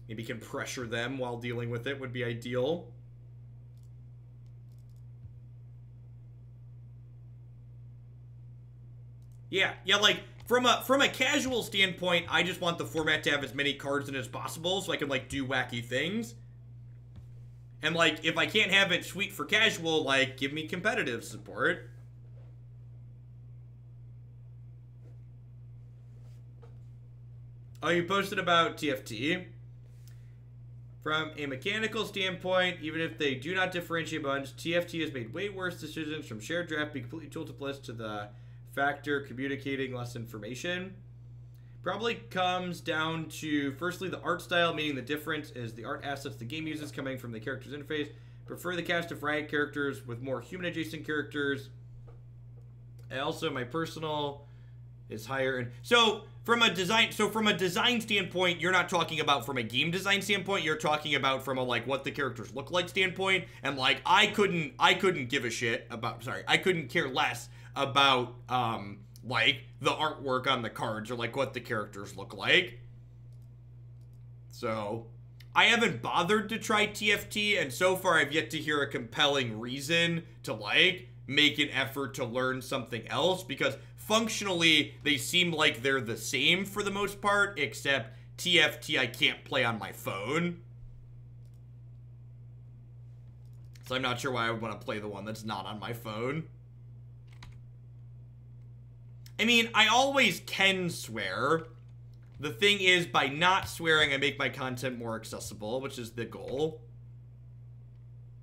Maybe can pressure them while dealing with it would be ideal. Yeah, like, from a casual standpoint, I just want the format to have as many cards in it as possible so I can, like, do wacky things. And, like, if I can't have it sweet for casual, like, give me competitive support. Oh, you posted about TFT. From a mechanical standpoint, even if they do not differentiate bunch, TFT has made way worse decisions, from shared draft being completely tooltipless to the factor communicating less information. Probably comes down to, firstly, the art style, meaning the difference is the art assets the game uses coming from the character's interface. Prefer the cast of Riot characters with more human-adjacent characters. And also, my personal is higher. And so from a design standpoint, you're not talking about from a game design standpoint. You're talking about from a, like, what the characters look like standpoint. And, like, I couldn't give a shit about. Sorry, I couldn't care less about like the artwork on the cards or like what the characters look like. So I haven't bothered to try TFT, and so far I've yet to hear a compelling reason to, like, make an effort to learn something else, because functionally they seem like they're the same for the most part, except TFT I can't play on my phone. So I'm not sure why I would want to play the one that's not on my phone. I mean, I always can swear. The thing is, by not swearing, I make my content more accessible, which is the goal.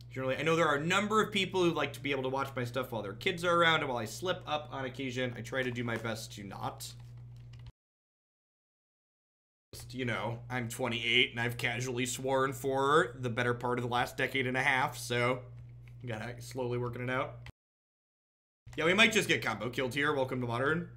Generally, I know there are a number of people who like to be able to watch my stuff while their kids are around, and while I slip up on occasion, I try to do my best to not. Just, you know, I'm 28, and I've casually sworn for the better part of the last decade and a half, so gotta slowly working it out. Yeah, we might just get combo killed here. Welcome to Modern.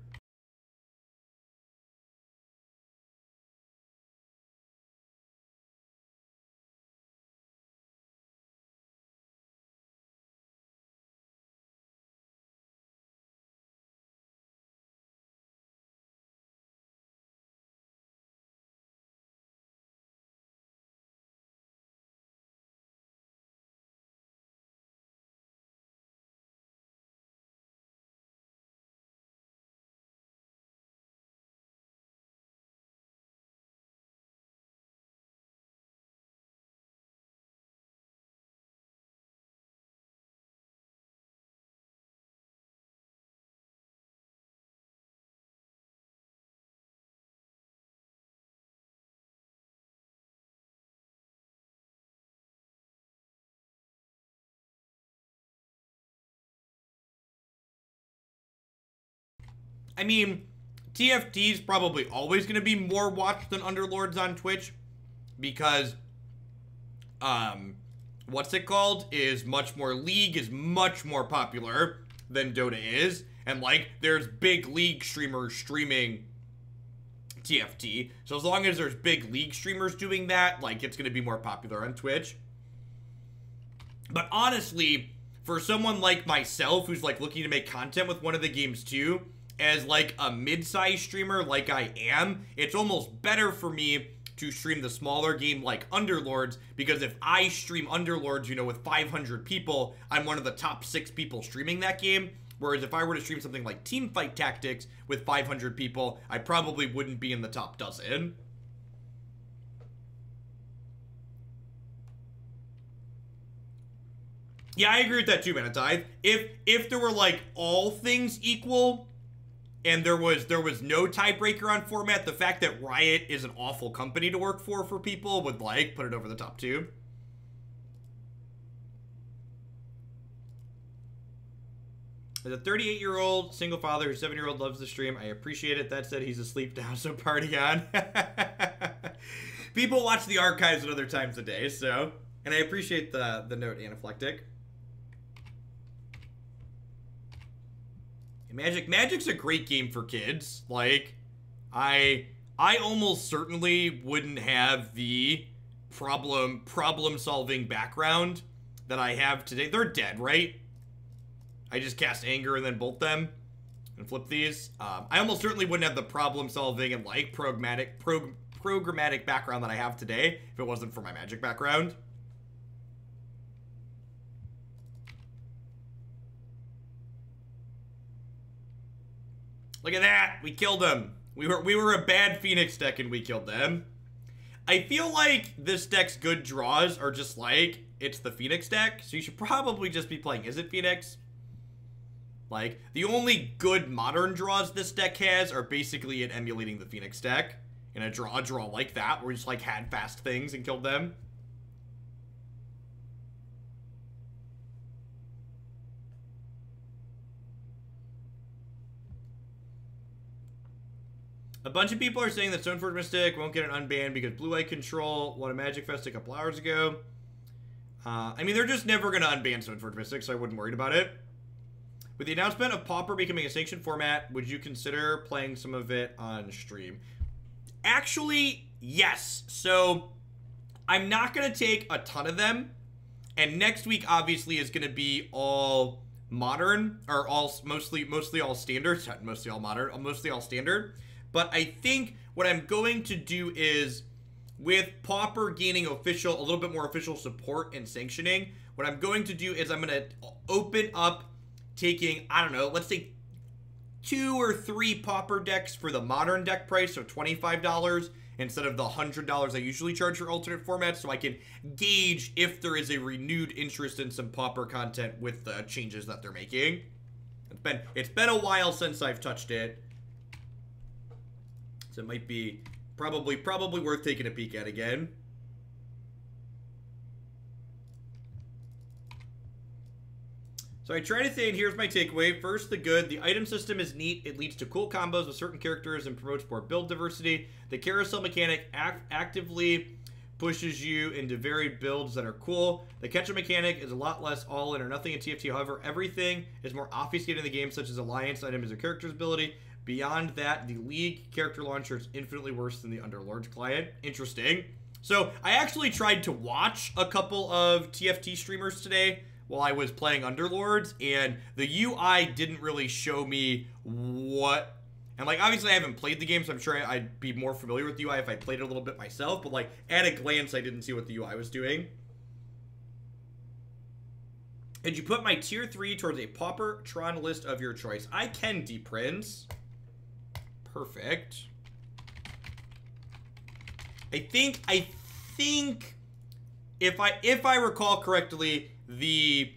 I mean, TFT is probably always going to be more watched than Underlords on Twitch, because, what's it called, is much more, League is much more popular than Dota is, and, like, there's big League streamers streaming TFT, so as long as there's big League streamers doing that, like, it's going to be more popular on Twitch. But honestly, for someone like myself who's, like, looking to make content with one of the games too, as, like, a mid-sized streamer like I am, it's almost better for me to stream the smaller game like Underlords, because if I stream Underlords, you know, with 500 people, I'm one of the top 6 people streaming that game, whereas if I were to stream something like Teamfight Tactics with 500 people, I probably wouldn't be in the top dozen. Yeah, I agree with that too, Manatide. If there were, like, all things equal, and there was no tiebreaker on format, the fact that Riot is an awful company to work for people would, like, put it over the top too. As a 38-year-old single father whose 7-year-old loves the stream, I appreciate it. That said, he's asleep now, so party on. People watch the archives at other times of day, so. And I appreciate the note, Anaphylactic. Magic's a great game for kids. Like, I almost certainly wouldn't have the problem-solving background that I have today. They're dead, right? I just cast Anger and then bolt them and flip these. I almost certainly wouldn't have the problem-solving and, like, programmatic background that I have today if it wasn't for my Magic background. Look at that. We killed them. We were a bad Phoenix deck and we killed them. I feel like this deck's good draws are just like, it's the Phoenix deck, so you should probably just be playing Is It Phoenix? Like, the only good modern draws this deck has are basically it emulating the Phoenix deck. In a draw like that, where we just, like, had fast things and killed them. A bunch of people are saying that Stoneforge Mystic won't get an unban because Blue-Eye Control won a Magic Fest a couple hours ago. I mean, they're just never going to unban Stoneforge Mystic, so I wouldn't worry about it. With the announcement of Pauper becoming a sanctioned format, would you consider playing some of it on stream? Actually, yes. So, I'm not going to take a ton of them. And next week, obviously, is going to be all modern, or all mostly all standard. Mostly all modern, mostly all standard. But I think what I'm going to do is, with Pauper gaining a little bit more official support and sanctioning, what I'm going to do is I'm going to open up taking, I don't know, let's say 2 or 3 Pauper decks for the modern deck price, so $25 instead of the $100 I usually charge for alternate formats, so I can gauge if there is a renewed interest in some Pauper content with the changes that they're making. It's been a while since I've touched it. So it might be probably worth taking a peek at again. So I try to say, and here's my takeaway. First, the good. The item system is neat. It leads to cool combos with certain characters and promotes more build diversity. The carousel mechanic actively pushes you into varied builds that are cool. The catch-up mechanic is a lot less all-in or nothing in TFT. However, everything is more obfuscated in the game, such as alliance items or character's ability. Beyond that, the League character launcher is infinitely worse than the Underlords client. Interesting. So, I actually tried to watch a couple of TFT streamers today while I was playing Underlords, and the UI didn't really show me what... And, like, obviously I haven't played the game, so I'm sure I'd be more familiar with the UI if I played it a little bit myself, but, like, at a glance, I didn't see what the UI was doing. Did you put my tier 3 towards a Pauper Tron list of your choice? I can, D-Prince. Perfect. I think if I recall correctly, the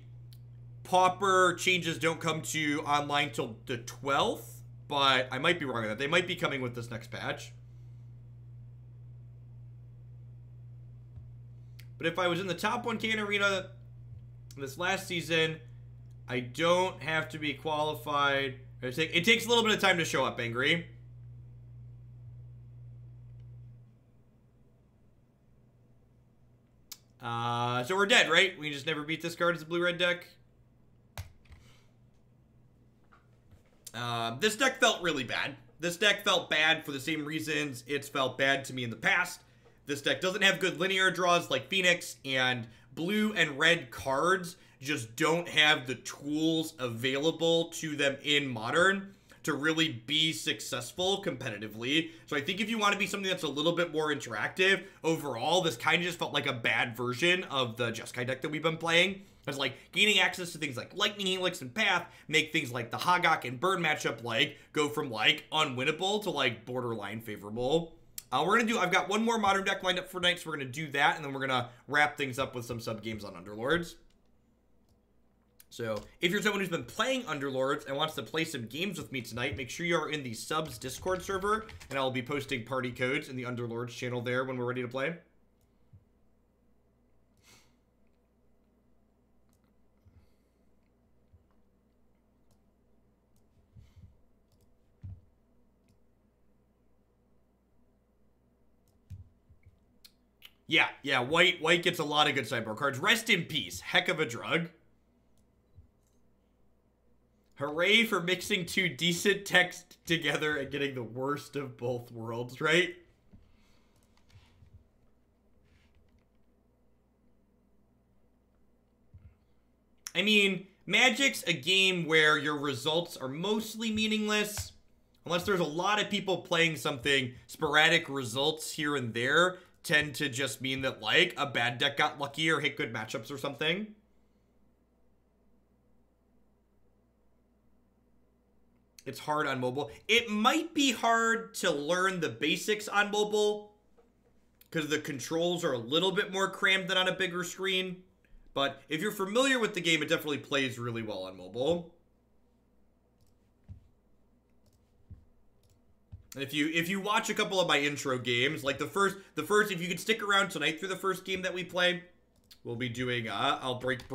Pauper changes don't come to online till the 12th, but I might be wrong on that. They might be coming with this next patch. But if I was in the top 1K in Arena this last season, I don't have to be qualified. It takes a little bit of time to show up, Angry. So we're dead, right? We just never beat this card as a blue-red deck. This deck felt really bad. This deck felt bad for the same reasons it's felt bad to me in the past. This deck doesn't have good linear draws like Phoenix, and blue and red cards just don't have the tools available to them in Modern to really be successful competitively. So I think if you want to be something that's a little bit more interactive, overall, this kind of just felt like a bad version of the Jeskai deck that we've been playing. It's like gaining access to things like Lightning Helix and Path make things like the Hagak and Burn matchup like go from like unwinnable to like borderline favorable. I've got one more Modern deck lined up for tonight, so we're gonna do that, and then we're gonna wrap things up with some sub games on Underlords. So, if you're someone who's been playing Underlords and wants to play some games with me tonight, make sure you are in the subs Discord server, and I'll be posting party codes in the Underlords channel there when we're ready to play. Yeah, white gets a lot of good sideboard cards. Rest in peace. Heck of a drug. Hooray for mixing two decent texts together and getting the worst of both worlds, right? I mean, Magic's a game where your results are mostly meaningless. Unless there's a lot of people playing something, sporadic results here and there tend to just mean that, like, a bad deck got lucky or hit good matchups or something. It's hard on mobile. It might be hard to learn the basics on mobile because the controls are a little bit more crammed than on a bigger screen. But if you're familiar with the game, it definitely plays really well on mobile. If you watch a couple of my intro games, like the first, if you could stick around tonight through the first game that we play, we'll be doing, I'll break